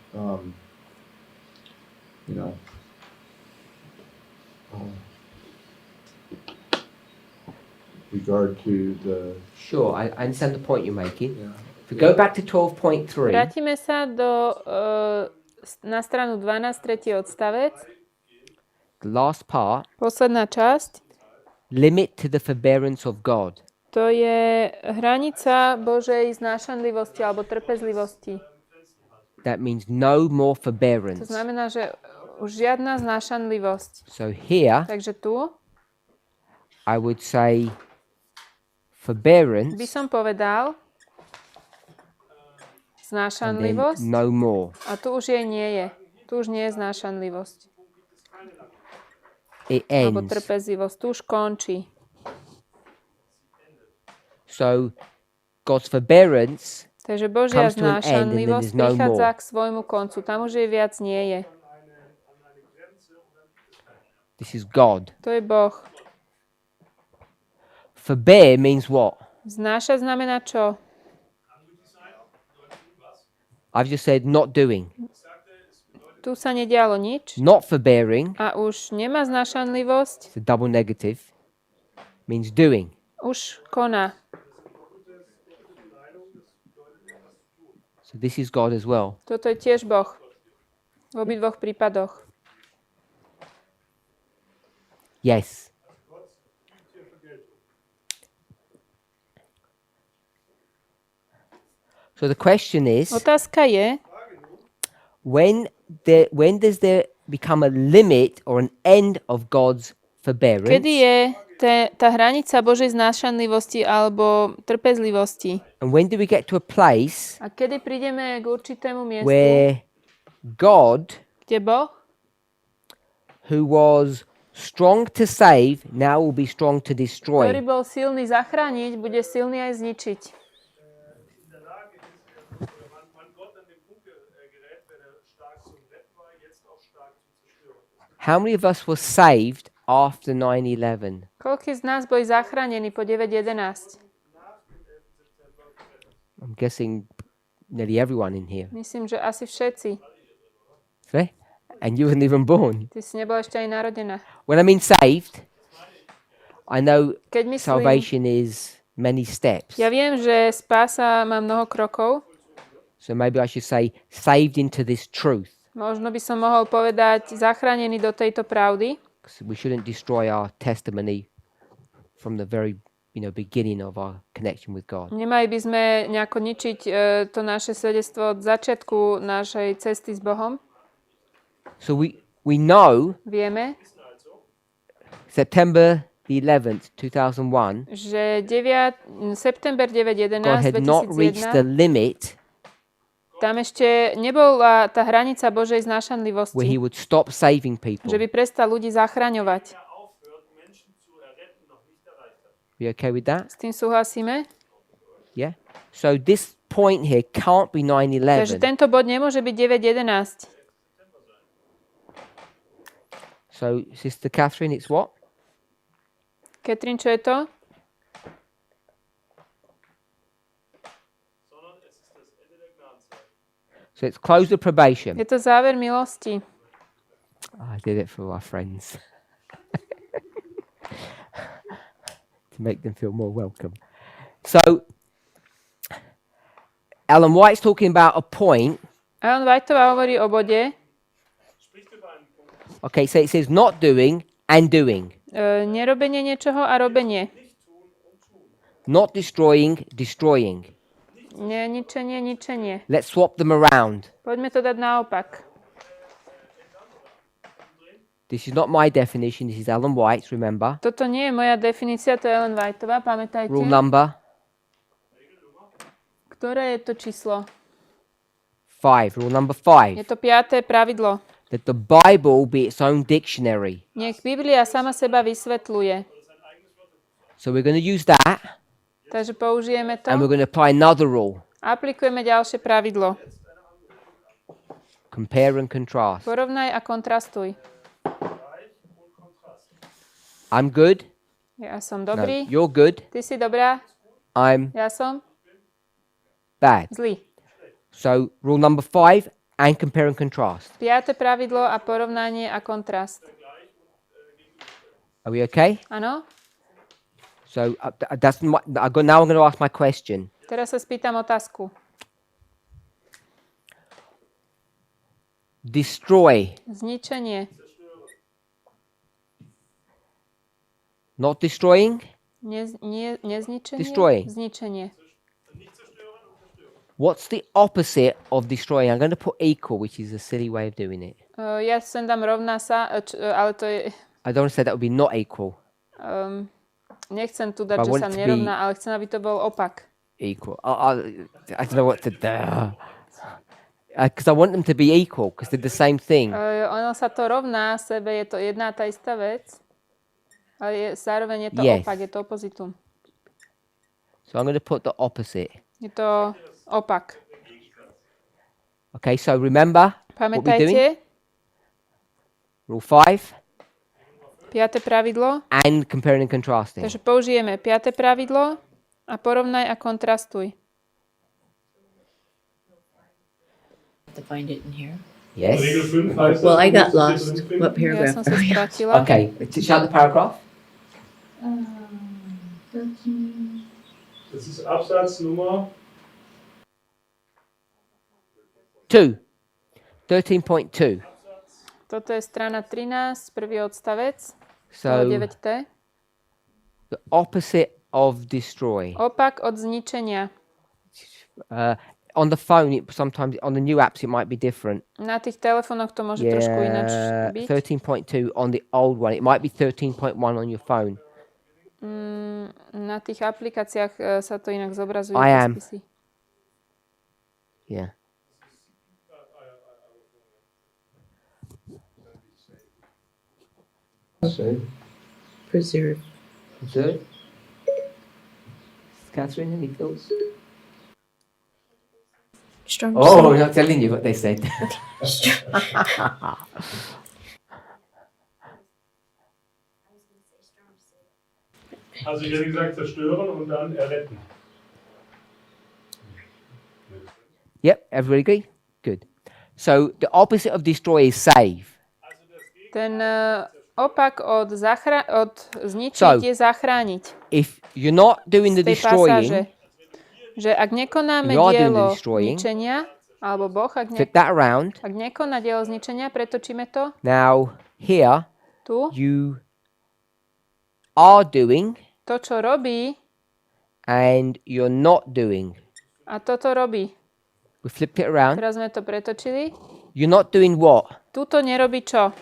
regard to the Sure, I understand the point you're making. yeah. If we go back to 12.3, Vrátime sa na stranu 12, 3. odstavec. the last part, Posledná časť. limit to the forbearance of God. To je hranica Božej znášanlivosti alebo trpezlivosti. That means no more To forbearance. znamená, že už žiadna znášanlivosť. So here, Takže tu I would say forbearance by som povedal and then znášanlivosť no more. a tu už jej nie je. Tu už nie je znášanlivosť. It Alebo ends. trpezlivosť. Tu už končí. So God's forbearance Takže Božia comes to an end and then znášanlivosť there's no prichádza more. k svojmu koncu. Tam už jej viac nie je. This is God. To je Boh. Forbear means what? Znášať znamená čo? I've just said not doing. Tu sa nedialo nič Not forbearing, a už nemá znášanlivosť, it's a double negative, means doing. už koná. So this is God as well. Toto je tiež Boh. V obidvoch prípadoch. Yes. So the question is, Otázka je, when does there become a limit or an end of God's forbearance? kedy je tá hranica Božej znášanlivosti alebo trpezlivosti. And when do we get to a place A kedy prídeme k určitému miestu, where God, kde Boh, who was strong to save, now will be strong to ktorý destroy? bol silný zachrániť, bude silný aj zničiť. in der Lage ist, oder wann Gott an den Punkt gerät, wenn er stark zum Retten war, jetzt auch stark zum Zerstören ist. How many of us were saved after 9/11? Koľký z nás boli zachránení po 9.11? I'm guessing nearly everyone in here. Myslím, že asi všetci. Okay? And you weren't even born. Ty si nebola ešte aj narodená. When I mean saved, I know Keď myslím, salvation is many steps. ja viem, že spása má mnoho krokov. So maybe I should say saved into this truth. Možno by som mohol povedať zachránený do tejto pravdy. 'Cause we shouldn't destroy our testimony from the very beginning of our connection with God. Nemali by sme nejako ničiť to naše svedectvo od začiatku našej cesty s Bohom. So we know Vieme, September the 11th, 2001, že september God 9.11 had not reached the 2001 limit tam ešte nebola tá hranica Božej where he znášanlivosti, would stop saving people. že by prestal ľudí zachraňovať. You okay with that? S tým súhlasíme? Yeah? So this point here can't be Takže 9/11. tento bod nemôže byť 9.11. So, Sister Catherine, it's what? Katrin, čo je to? So it's close of probation. Je to záver milosti. I did it for our friends. To make them feel more welcome. So, Ellen White's talking about a point. Ellen Whiteová hovorí o bode, Okay, so it says not doing and doing. nerobenie niečoho a robenie. Not destroying, destroying. Ničenie, ničenie. Let's swap them around. Poďme to dať naopak. This is not my definition, this is Ellen White's, remember. Toto nie je moja definícia, to je Ellen Whiteová, pamätajte. Rule number Ktoré je to číslo? 5. Rule number Je 5. to 5. pravidlo. That the Bible be its own dictionary. Nech Biblia sama seba vysvetľuje. So we're going to use that Takže použijeme to. and we're going to apply another rule. Aplikujeme ďalšie pravidlo. Compare and contrast. Porovnaj a kontrastuj. I'm good. Ja som No, dobrý. you're good. Ty si dobrá. I'm Ja som bad. zlý. So rule number 5 and compare and contrast. 5. pravidlo a porovnanie a kontrast. Are we okay? Áno? So now I'm going to ask my question. Teraz sa spýtam otázku. Destroy, Zničenie. not destroying. Nezničenie? Destroying. Zničenie. What's the opposite of destroying? I'm going to put equal, which is a silly way of doing it. Ja sem dám rovná sa, ale to je... I don't want to say that would be not equal. Nechcem tu dať, I že want sa it to nerovná, ale chcem, aby to bol opak. Equal. I don't know what to do. Because I want them to be equal, because they're the same thing. Ono sa to rovná sebe, je to jedna a tá istá vec, ale zároveň je to Yes. opak, je to opozitum. So I'm going to put the opposite. Je to opak. Okay, so remember what we're doing? Pamätajte, Rule 5 5. pravidlo, and comparing and contrasting. takže použijeme 5. pravidlo a porovnaj a kontrastuj. To find it in here. Yes. Regel 5 heißt Well, I got das, lost. das ist What Ja paragraph? som sa are we on? stratila. Okay, to shout the paragraph. 13. Das ist Absatz Nummer 2. 13.2. Toto je strana 13, prvý odstavec, So 9t. the opposite of destroy. Opak od zničenia. On the phone, sometimes on the new apps, it might be different. Na tých telefónoch to môže trošku ináč Yeah, byť. 13.2 on the old one. It might be 13.1 on your phone. Na tých aplikáciách sa to inak zobrazuje. I am. Spisy. Yeah. Save. Preserve. Observe. Catherine, any thoughts? Strong Oh, say. not telling you what they said. Also ich hätte gesagt, zerstören und dann erretten. Yep, everybody agree? Good. So the opposite of destroy is save. Ten opak od zničiť So, je zachrániť. If you're not doing the Z tej pasáže. destroying, Že ak nekonáme You are doing the dielo destroying. zničenia, alebo Boh, flip that around. ak nekoná dielo zničenia, pretočíme to Now here tu. you are doing To, čo robí, and you're not doing. a toto robí. We flipped it around. Teraz sme to pretočili. You're not doing what? Tuto nerobí čo?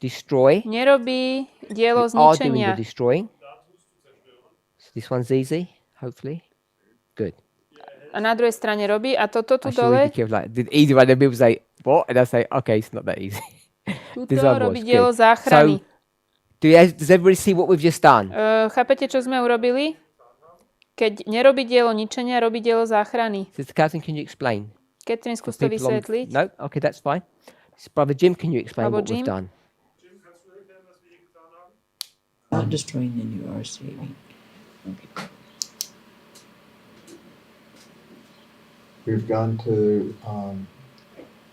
Destroy. Nerobí dielo You are doing zničenia. the destroying. So this one's easy, hopefully. Good. A na druhej strane robí. A toto tu I should really dole, be careful. Like, the easy one, then people say, what? And I say, okay, it's not that easy. tuto This one was robí dielo good. záchrany. Does everybody see what we've just done? Chápete, čo sme urobili? Keď nerobí dielo ničenia, robí dielo záchrany. Sister Catherine, can you explain? Catherine, skús to People on- vysvetliť. No? Okay, that's fine. Brother Jim, can you explain Brother what we've Jim? done? Not destroying, then you are saving. Okay. We've gone to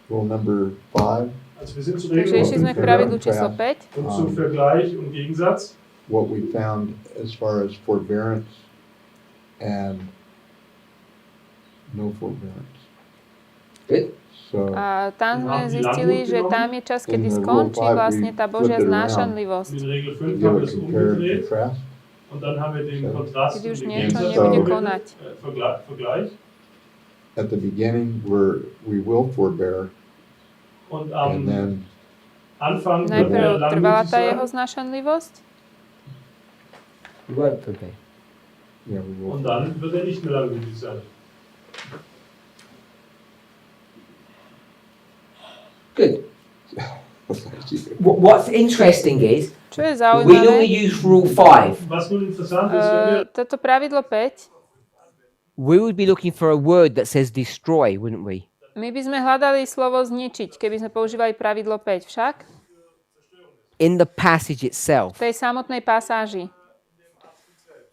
rule number 5. Also wir sind zu Takže Regel išli sme k pravidlu číslo 5. und zum Vergleich und Gegensatz. What we found as far as forbearance and no forbearance. Good. So A tam sme Mám zistili, ľahú že genommen. tam je čas, kedy In the skončí rule 5 vlastne tá Božia we flip it around. znášanlivosť. In Regel 5 to haben give wir a es compare and umgedreht contrast. und dann haben wir den So- Kontrast Kedy už und den niečo Gegensatz nebude angewendet. konať. Vergleich. At the beginning, we will forbear, Und and am then Anfang wird Najprv er trvala langmütig tá jeho sein znášanlivosť You won't forget. yeah, we will. und dann wird er nicht mehr langmütig sein. Good. What's interesting is Čo je we normally zaujímavé, use rule 5. Was nun interessant ist, wenn wir toto pravidlo 5, We would be looking for a word that says destroy, wouldn't we? my by sme hľadali slovo zničiť, keby sme používali pravidlo 5. Však In the passage itself. v tej samotnej pasáži.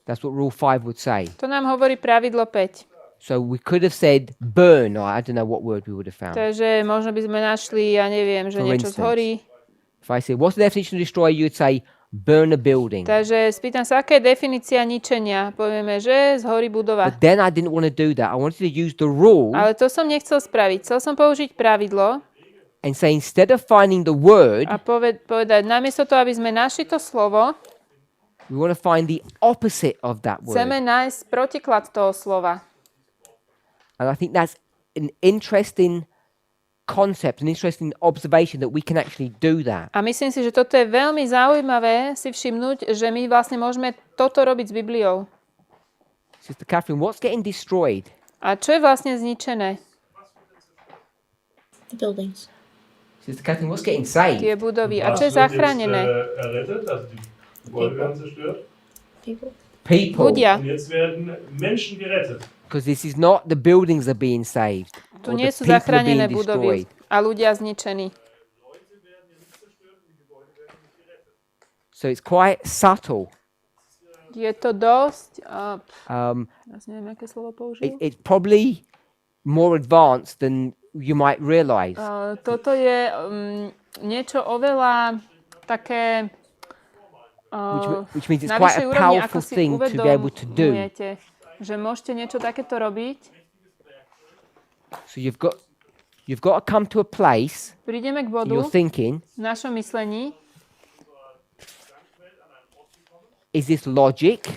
That's what rule 5 would say. To nám hovorí pravidlo 5. So we could have said burn, or I don't know what word we would have found. Takže možno by sme našli, ja neviem, že For niečo instance. zhorí. If I say, what's the definition of destroy, you would say burn a building. Takže spýtam sa, aká je definícia ničenia. Povieme, že zhorí budova. But then I didn't want to do that. I wanted to use the rule Ale to som nechcel spraviť. Chcel som použiť pravidlo and say instead of finding the word, a povedať, namiesto toho, aby sme našli to slovo, we want to find the opposite of that chceme word. nájsť protiklad toho slova. And I think that's an interesting concept, an interesting observation that we can actually do that. A myslím si, že toto je veľmi zaujímavé si všimnúť, že my vlastne môžeme toto robiť s Bibliou. Sister Catherine, what's getting destroyed? A čo je vlastne zničené? The buildings. Sister Catherine, what's getting saved? Tie budovy. A čo je was wird jetzt, zachránené? Errettet, also die Gebäude werden zerstört. People. People. Ľudia. Und jetzt werden Menschen gerettet. Because this is not the buildings are being saved. Tu or nie the sú people are zachránené being budovy destroyed. a ľudia zničení. So it's quite subtle. Je to dosť... ja neviem, aké slovo použiť. It's probably more advanced than you might realize. Toto je niečo oveľa také... Which means it's na quite vyššej a úrovni, ako powerful si thing to be able to do. uvedomujete, že môžete niečo takéto robiť. So you've got to come to a place Prídeme k in bodu your thinking, v našom myslení, is this logic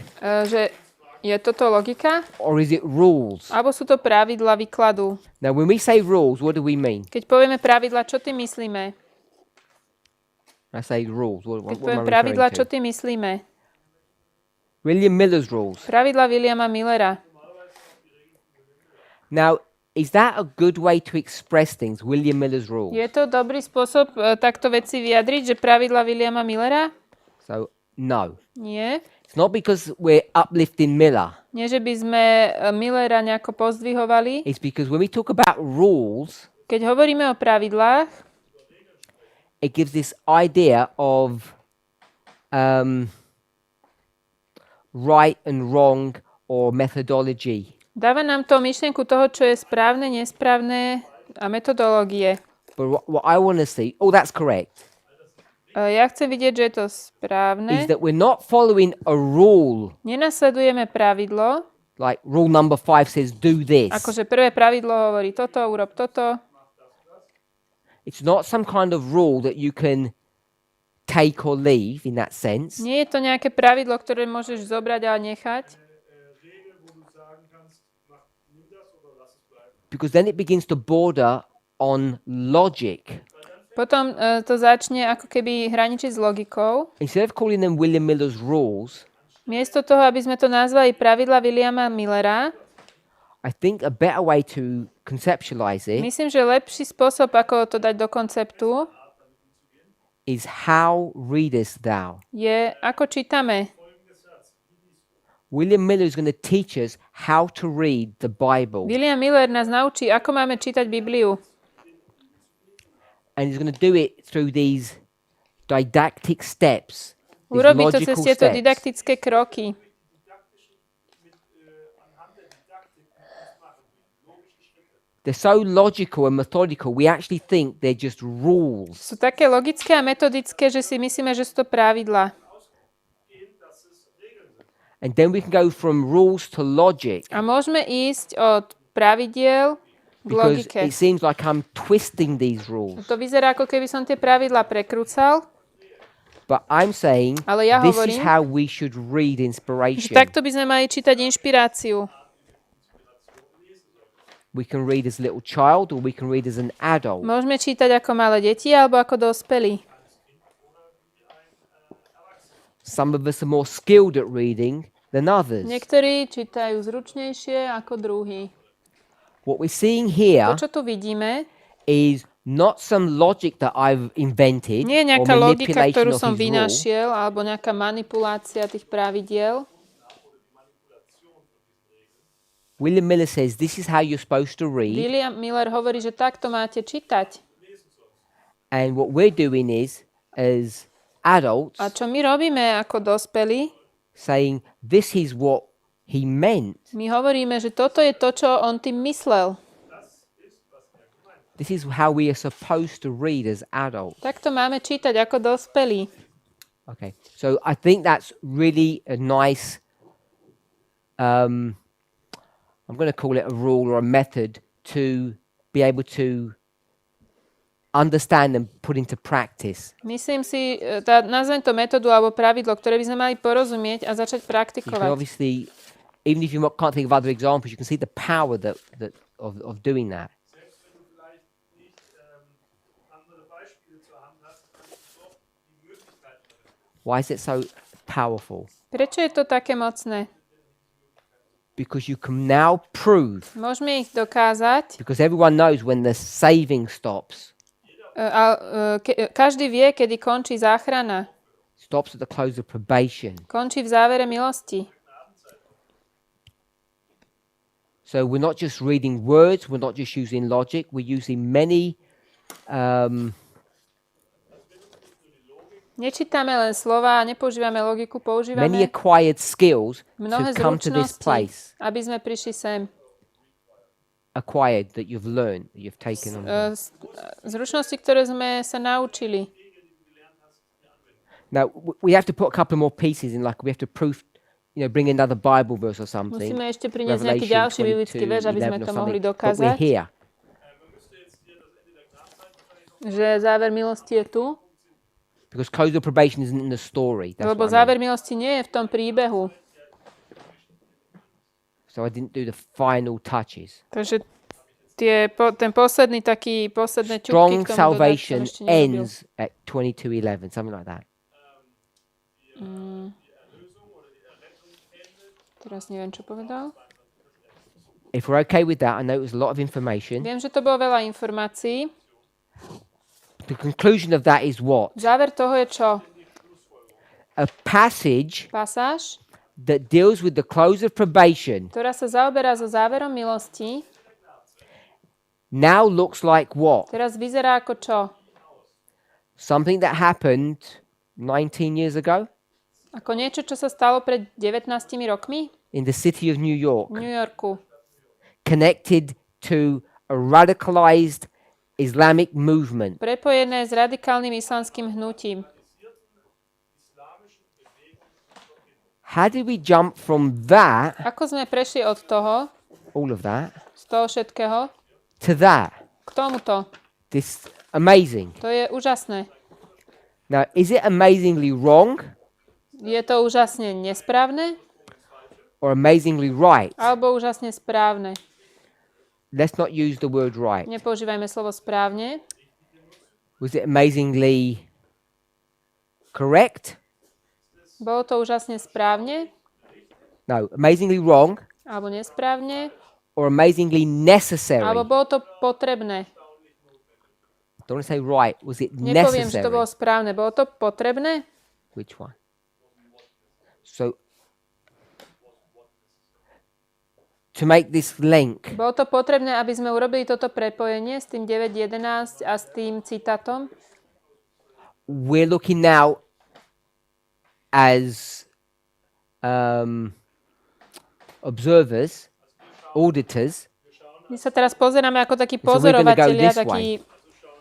že je toto logika, or is it rules? alebo sú to pravidla výkladu. Now when we say rules, what do we mean? Keď povieme pravidla, čo tým myslíme? I say rules. What Keď am I poviem referring pravidla, čo to? tým myslíme? William Miller's rules. Pravidla Williama Millera. Now, is that a good way to express things, William Miller's rules? Je to dobrý spôsob takto veci vyjadriť, že pravidla Williama Millera? So, no. Nie. It's not because we're uplifting Miller. Nie, že by sme Millera nejako pozdvihovali. It's because when we talk about rules, Keď hovoríme o pravidlách, it gives this idea of right and wrong or methodology. dáva nám to myšlienku toho, čo je správne, nesprávne a metodológie. But what I want to see, that's correct, Ja chcem vidieť, že je to správne. is that we're not following a rule. Nenasledujeme pravidlo, Like rule number 5 says, do this. akože prvé pravidlo hovorí toto, urob toto. It's not some kind of rule that you can take or leave in that sense. Nie je to nejaké pravidlo, ktoré môžeš zobrať a nechať. Because then it begins to border on logic. Potom to začne ako keby hraničiť s logikou. Instead of calling them William Miller's rules, Miesto toho, aby sme to nazvali pravidla Williama Millera, I think a better way to conceptualize it myslím, že lepší spôsob, ako to dať do konceptu, is how readest thou. je ako čítame. William Miller is going to teach us how to read the Bible. William Miller nás naučí, ako máme čítať Bibliu. And he's going to do it through these didactic steps. These Urobí to logical cez tieto steps. didaktické kroky. They're so logical and methodical, we actually think they're just rules. Sú také logické a metodické, že si myslíme, že sú to pravidlá. And then we can go from rules to logic, A môžeme ísť od pravidiel k because logike. it seems like I'm twisting these rules. To vyzerá, ako keby som tie pravidlá prekrúcal, But I'm saying ale ja this is hovorím, how we should read že inspiration. takto by sme mali čítať inšpiráciu. We can read as a little child or we can read as an adult. Môžeme čítať ako malé deti alebo ako dospelí. Some of us are more skilled at reading than others. Niektorí čítajú zručnejšie ako druhí. What we're seeing here To, čo tu vidíme, is not some logic that I've invented nie je or nejaká logika, manipulation ktorú of som his rule. vynašiel, alebo nejaká manipulácia tých pravidiel. William Miller says this is how you're supposed to read, William Miller hovorí, že takto máte čítať. and what we're doing is, as adults, A čo my robíme ako dospelí? saying this is what he meant. My hovoríme, že toto je to, čo on tým myslel. This is how we are supposed to read as adults. Takto máme čítať ako dospelí. Okay, so I think that's really a nice, I'm going to call it a rule or a method to be able to understand and put into practice. Myslím si, nazvem to metódu alebo pravidlo, ktoré by sme mali porozumieť a začať You can praktikovať. obviously, even if you can't think of other examples, you can see the power of doing that. Why is it so powerful? Prečo je to také mocné? Because you can now prove, Môžeme ich dokázať. because everyone knows when the saving stops, Každý vie, kedy končí záchrana. stops at the close of probation. Končí v závere milosti. So we're not just reading words, we're not just using logic, we're using many Nečítame len slova, nepoužívame logiku, many používame acquired skills mnohé to come to this zručnosti, place. aby sme prišli sem. Acquired that you've learned, that you've taken on. Zručnosti, ktoré sme sa naučili. Now we have to put a couple more pieces in, like we have to prove, bring another Bible verse or something. Musíme ešte priniesť nejaký Revelation ďalší biblický 22, verš, aby sme 11 or to mohli something. But we're dokázať, here. že záver milosti je tu. Because close of probation isn't in the story. That's Lebo what I mean. záver milosti nie je v tom príbehu. So I didn't do the final touches. Takže ten posledné ťupky Strong k tomu dodať som salvation ešte nerobil. ends at 22:11, something like that. Teraz neviem, čo povedal. If we're okay with that, I know it was a lot of information. Viem, že to bolo veľa informácií. The conclusion of that is what? Záver toho je čo? A passage Pasáž, that deals with the close of probation ktorá sa zaoberá so záverom milosti, now looks like what? teraz vyzerá ako čo? Something that happened 19 years ago Ako niečo, čo sa stalo pred 19 rokmi in the city of New York, v New Yorku. connected to a radicalized Islamic movement. Prepojené s radikálnym islamským hnutím. How did we jump from that, Ako sme prešli od toho, all of that, z toho všetkého, to that? k tomuto? This amazing. To je úžasné. Now, is it amazingly wrong Je to úžasne nesprávne or amazingly right? alebo úžasne správne? Let's not use the word right. Nepoužívajme slovo správne. Was it amazingly correct? Bolo to úžasne správne No, amazingly wrong alebo nesprávne, or amazingly necessary? alebo bolo to potrebné. Don't want to say right. Was it Nepoviem, že to necessary? bolo správne. Bolo to potrebné? Which one? So, to make this link, Bolo to potrebné, aby sme urobili toto prepojenie s tým 9.11 a s tým citátom? we're looking now as observers, auditors, My sa teraz pozeráme ako takí So we're gonna go pozorovatelia, this takí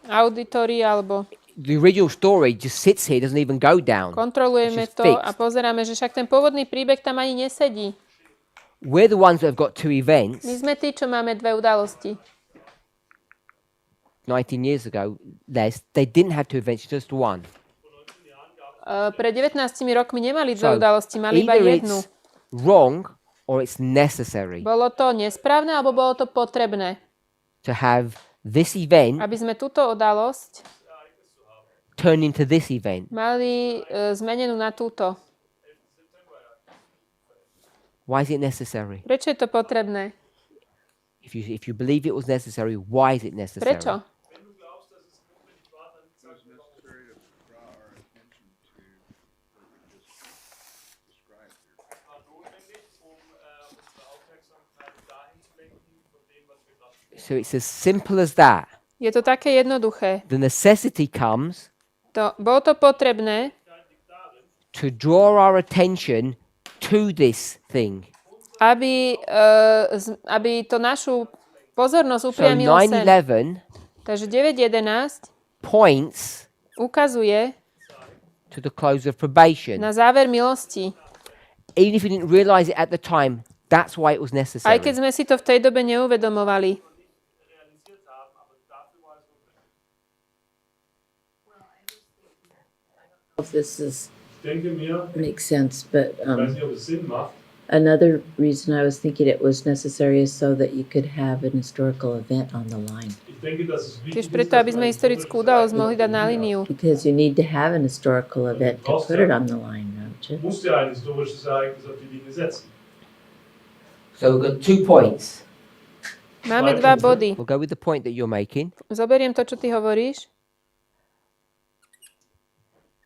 auditori alebo the original story just sits here, doesn't even go down. kontrolujeme It's just to a fixed. pozeráme, že však ten pôvodný príbeh tam ani nesedí. We're the ones that have got two events. My sme tí, čo máme dve udalosti. 19 years ago, they didn't have two events, just one. Pred 19 rokmi nemali dve So, udalosti, mali iba either jednu. it's wrong or it's necessary Bolo to nesprávne, alebo bolo to potrebné, to have this event aby sme túto udalosť turn into this event. mali zmenenú na túto. Why is it necessary? Prečo je to potrebné? If you believe it was necessary, why is it necessary? Prečo? So it's as simple as that. Je to také jednoduché. The necessity comes Bolo to potrebné, to draw our attention to this thing. aby to našu pozornosť So upriamilo sem. 9/11 Takže 9.11 points ukazuje to the close of probation. na záver milosti. Even if we didn't realize it at the time, that's why it was Aj necessary. keď sme si to v tej dobe neuvedomovali. If this is Ich denke mir, makes sense, but ich weiß nicht, ob es Sinn macht, another reason I was thinking it was necessary is so that you could have an historical event on the line. ich denke, dass es Tiež wichtig preto, ist, aby sme historickú udalosť mohli dať na líniu. Because you need to have an historical event to put it on the line, don't you? musst ja ein historisches Ereignis auf die Linie setzen. So we've got 2 points. Máme dva body. We'll go with the point that you're making. Zoberiem to, čo ty hovoríš.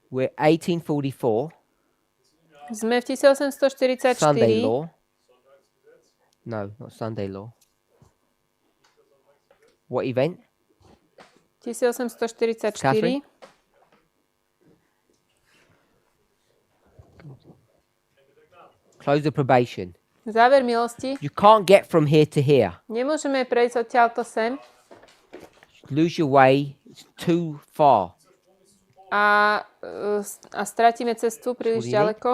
We're 1844, Sme v Sunday 1844, law. No, not Sunday law. What event? 1844. Catherine? Close the probation. Záver milosti. You can't get from here to here. Nemôžeme prejsť odtiaľto sem Lose your way. It's too far. a stratíme cestu príliš What do you ďaleko.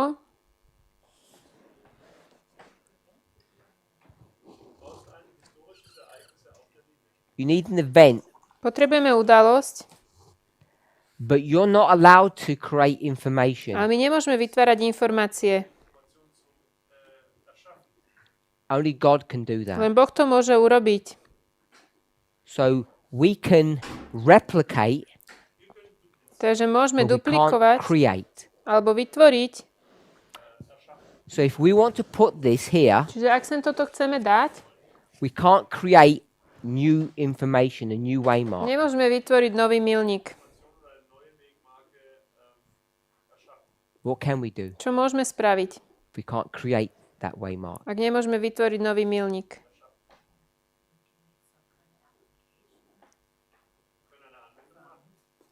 You need an event, Potrebujeme udalosť, but you're not allowed to create information. ale my nemôžeme vytvárať informácie. Only God can do that. Len Boh to môže urobiť. So we can replicate, Takže môžeme but we can't duplikovať create. alebo vytvoriť, So if we want to put this here, Čiže ak sem toto chceme dať, we can't create new information, a new waymark. nemôžeme vytvoriť nový milník. What can we do? Čo môžeme spraviť, We can't create that waymark. ak nemôžeme vytvoriť nový milník?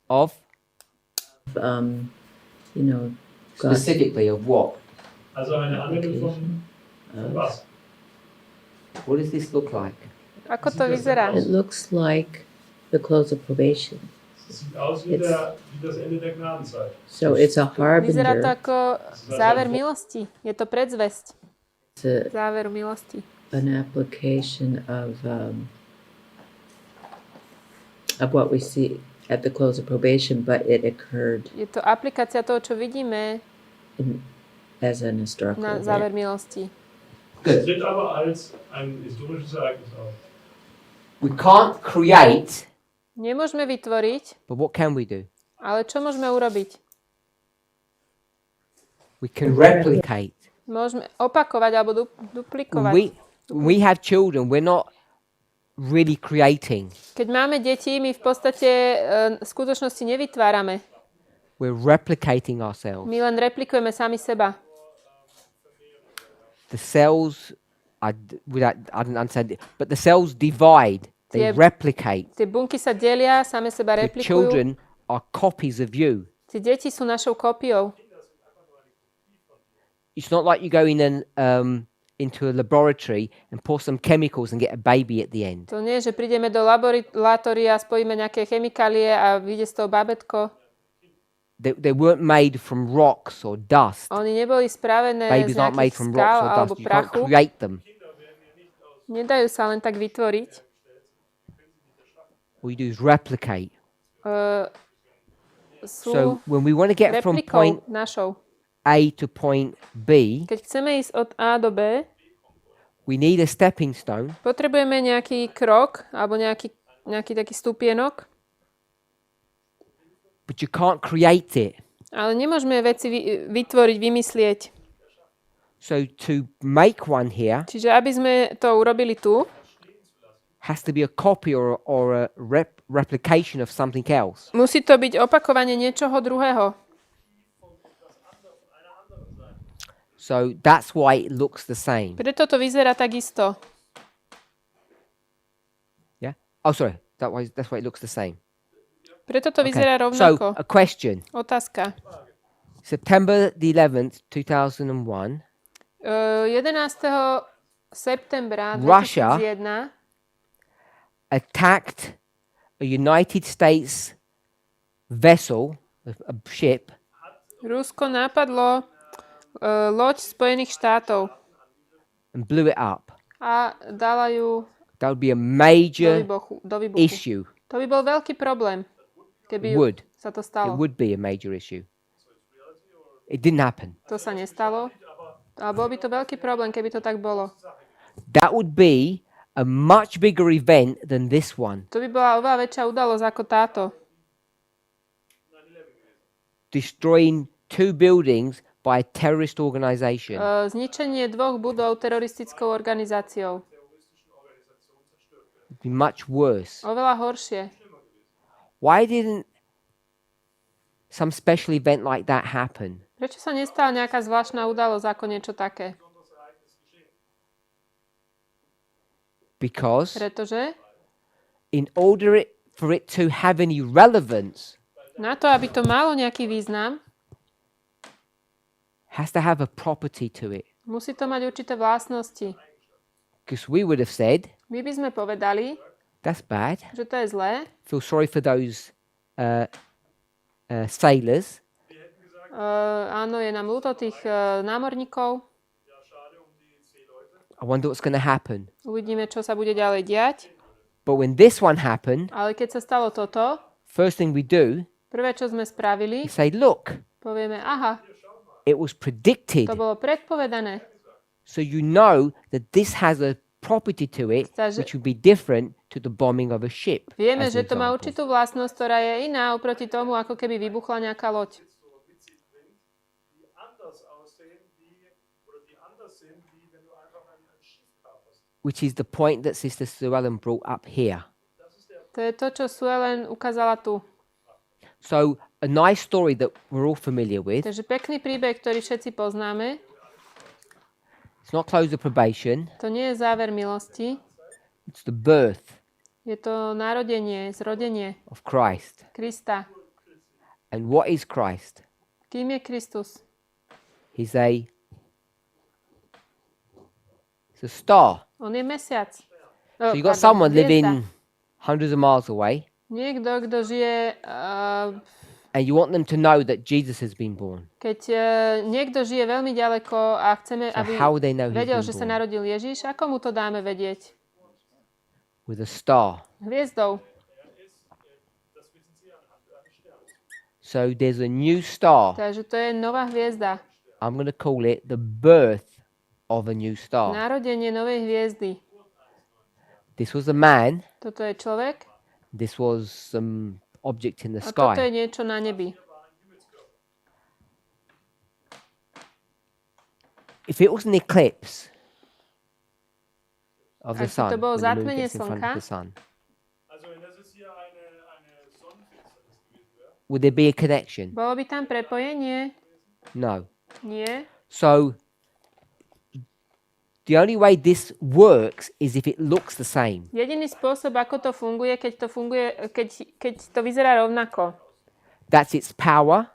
Of? You know, God, Specifically of what? Also eine Anwendung von was? What does this look like? Ako to vyzerá? it looks like the close of probation. Es sieht aus wie das Ende der Gnadenzeit. So it's a Vyzerá to harbinger. ako záver milosti. Je to predzvesť It's a, záveru milosti. an application of what we see at the close of probation, but it occurred Je to aplikácia toho, čo vidíme as an historical na event. záver milosti. Es tritt aber als ein historisches Ereignis auf. We can't create, Nemôžeme vytvoriť, but what can we do? ale čo môžeme urobiť? We can replicate. Môžeme opakovať alebo duplikovať. When we have children, we're not really creating. Keď máme deti, my v podstate v skutočnosti nevytvárame. We're replicating ourselves. My len replikujeme sami seba. The cells, I don't understand it, but the cells divide. They Tie- replicate. Tie bunky sa delia, same seba The replikujú. children are copies of you. Tie deti sú našou kópiou. It's not like you go in into a laboratory and pour some chemicals and get a baby at the end. To nie je, že prídeme do laboratória, spojíme nejaké chemikálie a vyjde z toho bábätko. They weren't made from rocks or dust. Oni neboli spravené Babies z aren't made nejakých from skal rocks or alebo dust. You can't prachu. create them. Nedajú sa len tak vytvoriť. All you do is replicate. Sú So when we want to get from point replikou našou. A to point B, Keď chceme ísť od A do B, we need a stepping stone, potrebujeme nejaký krok alebo nejaký taký stupienok, but you can't create it. ale nemôžeme veci vytvoriť, vymyslieť. So to make one here Čiže aby sme to urobili tu, has to be a copy or a replication of something else. musí to byť opakovanie niečoho druhého. So that's why it looks the same. Preto to vyzerá takisto. Yeah? Oh, sorry. That's why it looks the same. Preto to vyzerá So rovnako. a question. Otázka. September the 11th, 2001, 11. septembra Russia 2001 attacked a United States vessel, a ship, Rusko napadlo loď Spojených štátov and blew it up. a dala ju That would be a do major výbuchu. issue. To by bol veľký problém, keby Would. sa to It stalo. would be a major issue. It didn't happen. To sa nestalo. Ale bol by to veľký problém, keby to tak bolo. That would be a much bigger event than this one. To by bola oveľa väčšia udalosť ako táto. Destroying 2 buildings by a terrorist organization. Zničenie 2 budov teroristickou organizáciou. It'd be much worse. Oveľa horšie. Why didn't some special event like that happen? Prečo sa nestala nejaká zvláštna udalosť ako niečo také? Because Pretože in order for it to have any relevance, na to, aby to malo nejaký význam, has to have a property to it. musí to mať určité vlastnosti. Because we would have said, My by sme povedali, that's bad. že to je zlé. Feel sorry for those sailors. Áno, je nám ľúto tých námorníkov. I wonder what's going to happen. Uvidíme, čo sa bude ďalej diať. But when this one happened, Ale keď sa stalo toto, first thing we do prvé, čo sme spravili, is say, look, povieme, aha, it was predicted. to bolo predpovedané. So you know that this has a property to it Takže- which would be different to the bombing of a ship. Vieme, as an že to má example. určitú vlastnosť, ktorá je iná oproti tomu, ako keby vybuchla nejaká loď. which is the point that Sister Sue Ellen brought up here. To je to, čo Sue len ukázala tu. So a nice story that we're all familiar with. Takže pekný príbeh, ktorý všetci poznáme. It's not close of probation. To nie je záver milosti. It's the birth Je to narodenie, zrodenie of Christ. Krista. And what is Christ? Kým je Kristus? He's a star. On je mesiac. So you've got someone living hundreds of miles away, Niekto, kto žije, and you want them to know that Jesus has been born. keď niekto žije veľmi ďaleko a chceme, So aby how would they know he's vedel, been že sa born? narodil Ježiš, ako mu to dáme vedieť? With a star. Hviezdou. So there's a new star. Takže to je nová hviezda. I'm going to call it the birth of a new star. Narodenie novej hviezdy. This was a man. Toto je človek This was some object in the a toto je sky. niečo na nebi. If it was an eclipse of the Ak by sun, to bolo when the moon zatmenie gets in front slnka, of the sun, Also wenn das jetzt hier eine Sonnenfinsternis gewesen wäre, would there be a connection? bolo by tam prepojenie? No. Nie. So the only way this works is if it looks the same. Jediný spôsob, ako to funguje, keď to vyzerá rovnako. That's its power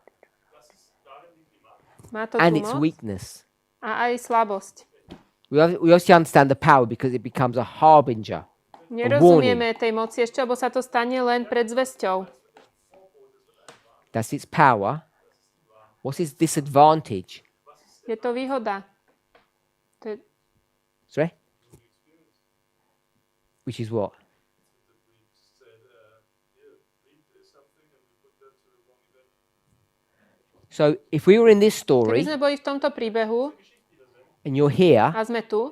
Má to and tú its moc weakness. a aj slabosť. We obviously understand the power because it becomes a harbinger. Nerozumieme tej moci ešte, lebo sa to stane len pred zvesťou. That's its power. What's its disadvantage? Je to výhoda. To je, Sorry? Which is what? So if we were in this keby story sme boli v tomto príbehu and you're here, a sme tu,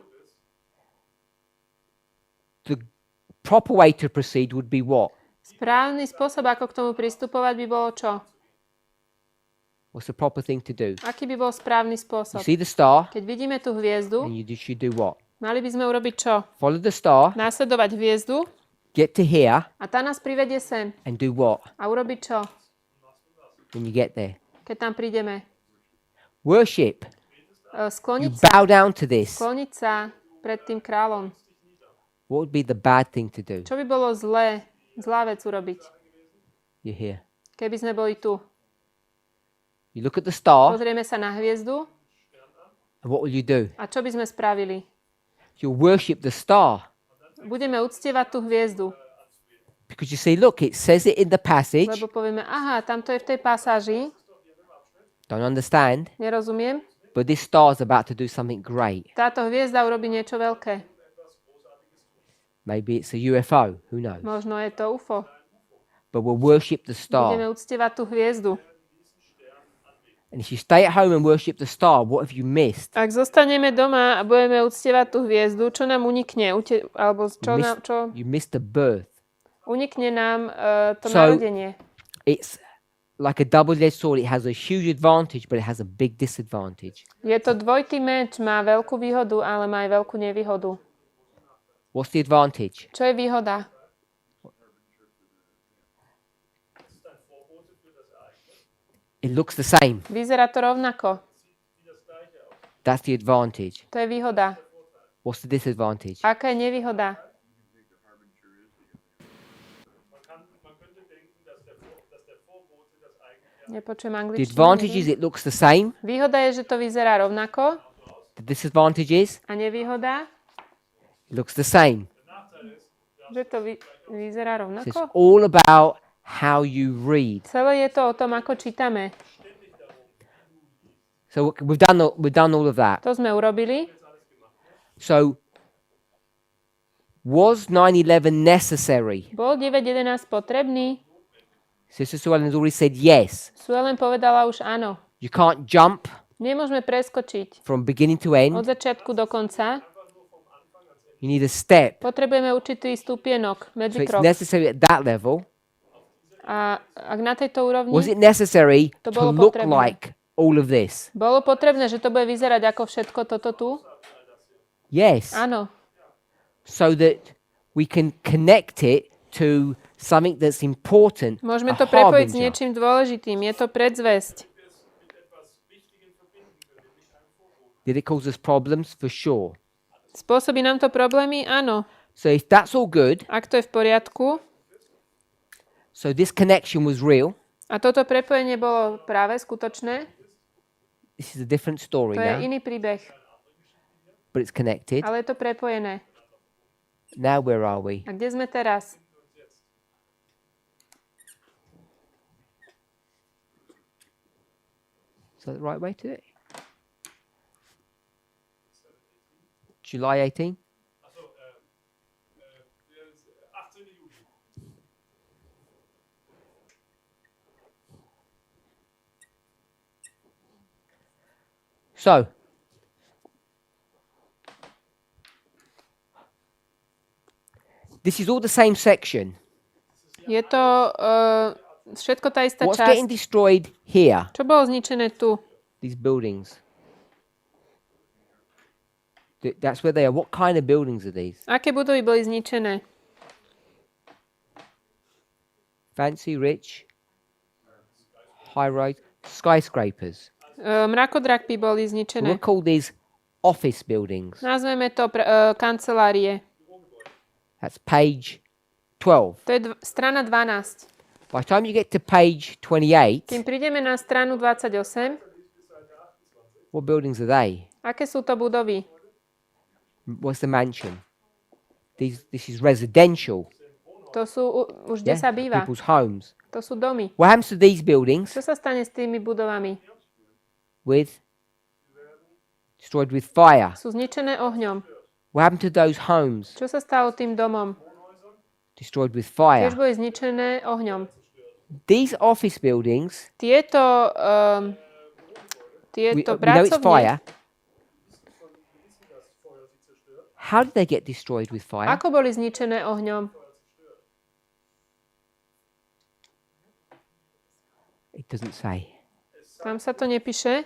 the proper way to proceed would be what? správny spôsob, ako k tomu pristupovať, by bolo čo? What's the proper thing to do? Aký by bol správny You spôsob? see the star Keď vidíme tú hviezdu, and you should do what? mali by sme urobiť čo? Follow the star, Následovať hviezdu get to here a tá nás privedie sem. and do what A urobiť čo? when you get there? Keď tam prídeme? Worship. You Skloniť sa, bow down to this. skloniť sa pred tým kráľom. What would be the bad thing to do? Čo by bolo zlá vec urobiť, You're here. keby sme boli tu? You look at the star Pozrieme sa na hviezdu and what will you do? a čo by sme spravili? You'll worship the star. Budeme uctievať tú hviezdu, Because you see, look, it says it in the passage. lebo povieme, aha, tamto je v tej pasáži, Don't understand. nerozumiem. But this star is about to do something great. Táto hviezda urobí niečo veľké. Maybe it's a UFO. Who knows? Možno je to UFO. But we'll worship the Budeme star. uctievať tú hviezdu. And if you stay at home and worship the star, what have you missed? Ak zostaneme doma a budeme uctievať tú hviezdu, čo nám unikne? Alebo You missed the birth. unikne nám to So- narodenie. It's like a double-edged sword. It has a huge advantage, but it has a big disadvantage. Je to dvojitý meč, má veľkú výhodu, ale má aj veľkú nevýhodu. What's the advantage? Čo je výhoda? It looks the same. Vyzerá to rovnako. That's the advantage. To je výhoda. What's the disadvantage? Aká je nevýhoda? Nepočujem The angličtinu. advantage is it looks the same. Výhoda je, že to vyzerá rovnako The disadvantage is a nevýhoda, it looks the same. že to vyzerá So it's rovnako. all about how you read. Celé je to o tom, ako čítame. So we've done all of that. To sme urobili. So was 9/11 necessary? Bol 9.11 potrebný? Sister Sue Ellen has already said yes. Sue len povedala už áno. You can't jump Nemôžeme preskočiť from beginning to od end. začiatku do konca. You need a step. Potrebujeme určitý stupienok, So medzi it's krok. necessary at that level. A ak na tejto úrovni Was it necessary To to bolo look potrebné. like all of this? bolo potrebné, že to bude vyzerať ako všetko toto tu? Yes. Áno. so that we can connect it to something that's important. Môžeme a to prepojiť s harbinger. niečím dôležitým. Je to predzvesť. Did it cause us problems? For sure. Spôsobí nám to problémy? Áno. So if that's all good, Ak to je v poriadku, so this connection was real. a toto prepojenie bolo práve skutočné, This is a different story to je now, iný príbeh. but it's connected. Ale je to prepojené. Now where are we? A kde sme teraz? Is that the right way to do it? July 18? Achso, der ist 18. Juli. So, this is all the same section. Je to všetko tá istá What's getting časť. destroyed here? Čo bolo zničené tu? These buildings. That's where they are. What kind of buildings are these? Aké budovy boli zničené? Fancy, rich, high-rise, skyscrapers. Mrakodrakpy boli So zničené. we'll call these office buildings. Nazveme to kancelárie. That's page 12. To je strana 12. By the time you get to page 28, Kým prídeme na stranu 28, what buildings are they? aké sú to budovy? What's the mansion? This is residential. To sú už kde sa býva. People's homes. To sú domy. What happens to these buildings? Čo sa stane s tými budovami? Destroyed with fire. Sú zničené ohňom. What happened to those homes? Čo sa stalo tým domom? Destroyed with fire. Tiež boli zničené ohňom. These office buildings, Tieto we know it's pracovne, fire. How did they get destroyed with fire? ako boli zničené ohňom? It doesn't say. Tam sa to nepíše.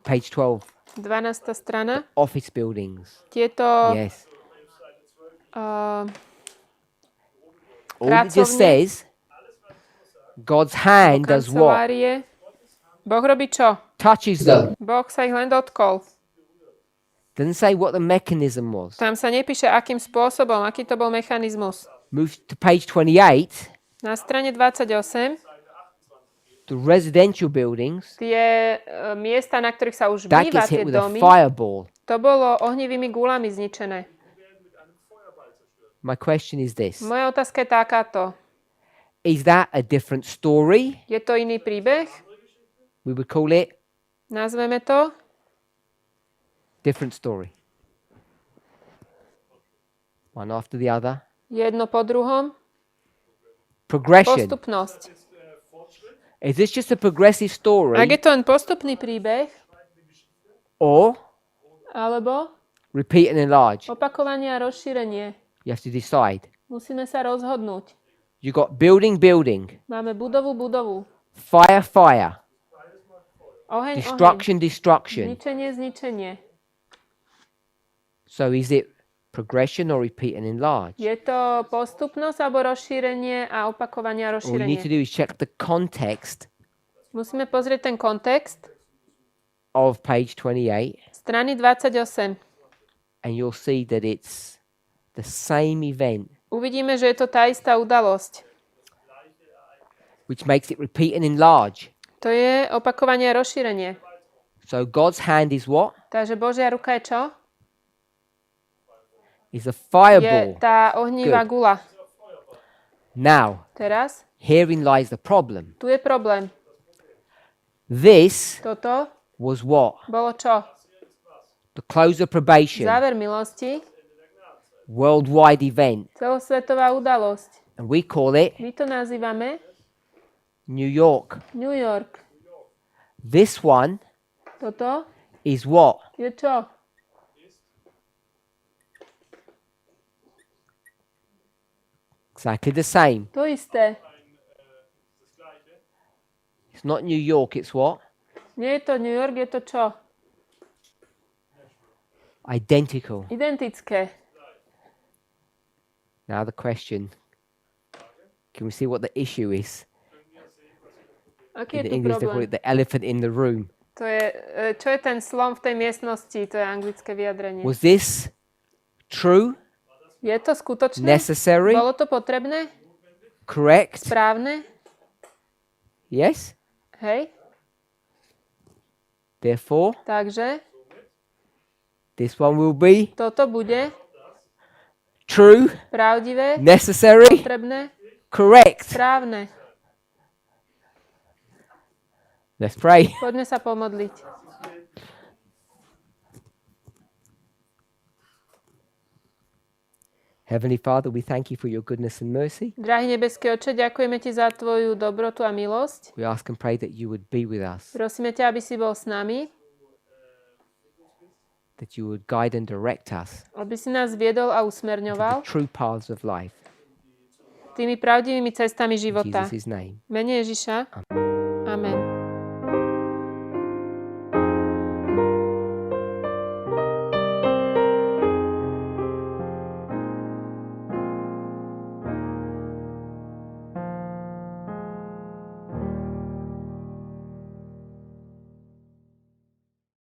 Page 12. 12. strana. Office buildings. Tieto Yes. uh, All it just pracovne. says, God's hand does what? kancelárie. Boh robí čo? Touches them. Boh sa ich len dotkol. Doesn't say what the mechanism was. Tam sa nepíše, akým spôsobom, aký to bol mechanizmus. Move to page 28. Na strane 28 The residential buildings, tie miesta, na ktorých sa už that býva, gets hit tie with a domy, fireball. to bolo ohnivými gúlami zničené. My question is this. Moja otázka je takáto. Is that a different story? Je to iný príbeh? We would call it Nazveme to different story. One after the other. jedno po druhom. Progression. Postupnosť. Is this just a progressive story Ak je to len postupný príbeh, or alebo repeat and enlarge? opakovanie a rozšírenie, You have to decide. musíme sa rozhodnúť. You got building, building, Máme budovu, fire, fire, oheň, destruction, destruction. zničenie, zničenie. So is it progression or repeat and enlarge? Je to postupnosť alebo rozšírenie a opakovanie a All you need to rozšírenie. do is check the context Musíme pozrieť ten kontext of page 28 strany 28. and you'll see that it's the same event Uvidíme, že je to tá istá udalosť. which makes it repeat and enlarge. To je opakovanie a rozšírenie. So God's hand is what? Takže Božia ruka je čo? Is a Je fireball. tá ohnivá Good. gula. Now, Teraz, herein lies the problem. tu je problém. This Toto was what? bolo čo? The close of probation, Záver milosti, worldwide event. celosvetová udalosť. And we call it My to nazývame New York. New York. This one Toto is what? je čo? Exactly the same. To isté. It's not New York, it's what? Nie je to New York, je to čo? Identical. Identické. Now the question. Can we see what the issue is? Aký In je tu English they call problém? it the elephant in the room. To je, čo je ten slon v tej miestnosti? To je anglické vyjadrenie. Was this true? Je to skutočné? Necessary? Bolo to potrebné? Correct? Správne? Yes? Hej? Therefore, Takže this one will be toto bude true, pravdivé, necessary, potrebné, correct. správne. Let's pray. Poďme sa pomodliť. Heavenly Father, we thank you for your goodness and mercy. Drahý nebeský Otče, ďakujeme Ti za Tvoju dobrotu a milosť. We ask and pray that you would be with us, Prosíme ťa, aby si bol s nami, that you would guide and direct us aby si nás viedol a to the usmerňoval true paths of life. tými pravdivými cestami In života. Jesus' name. V mene Ježiša. Amen.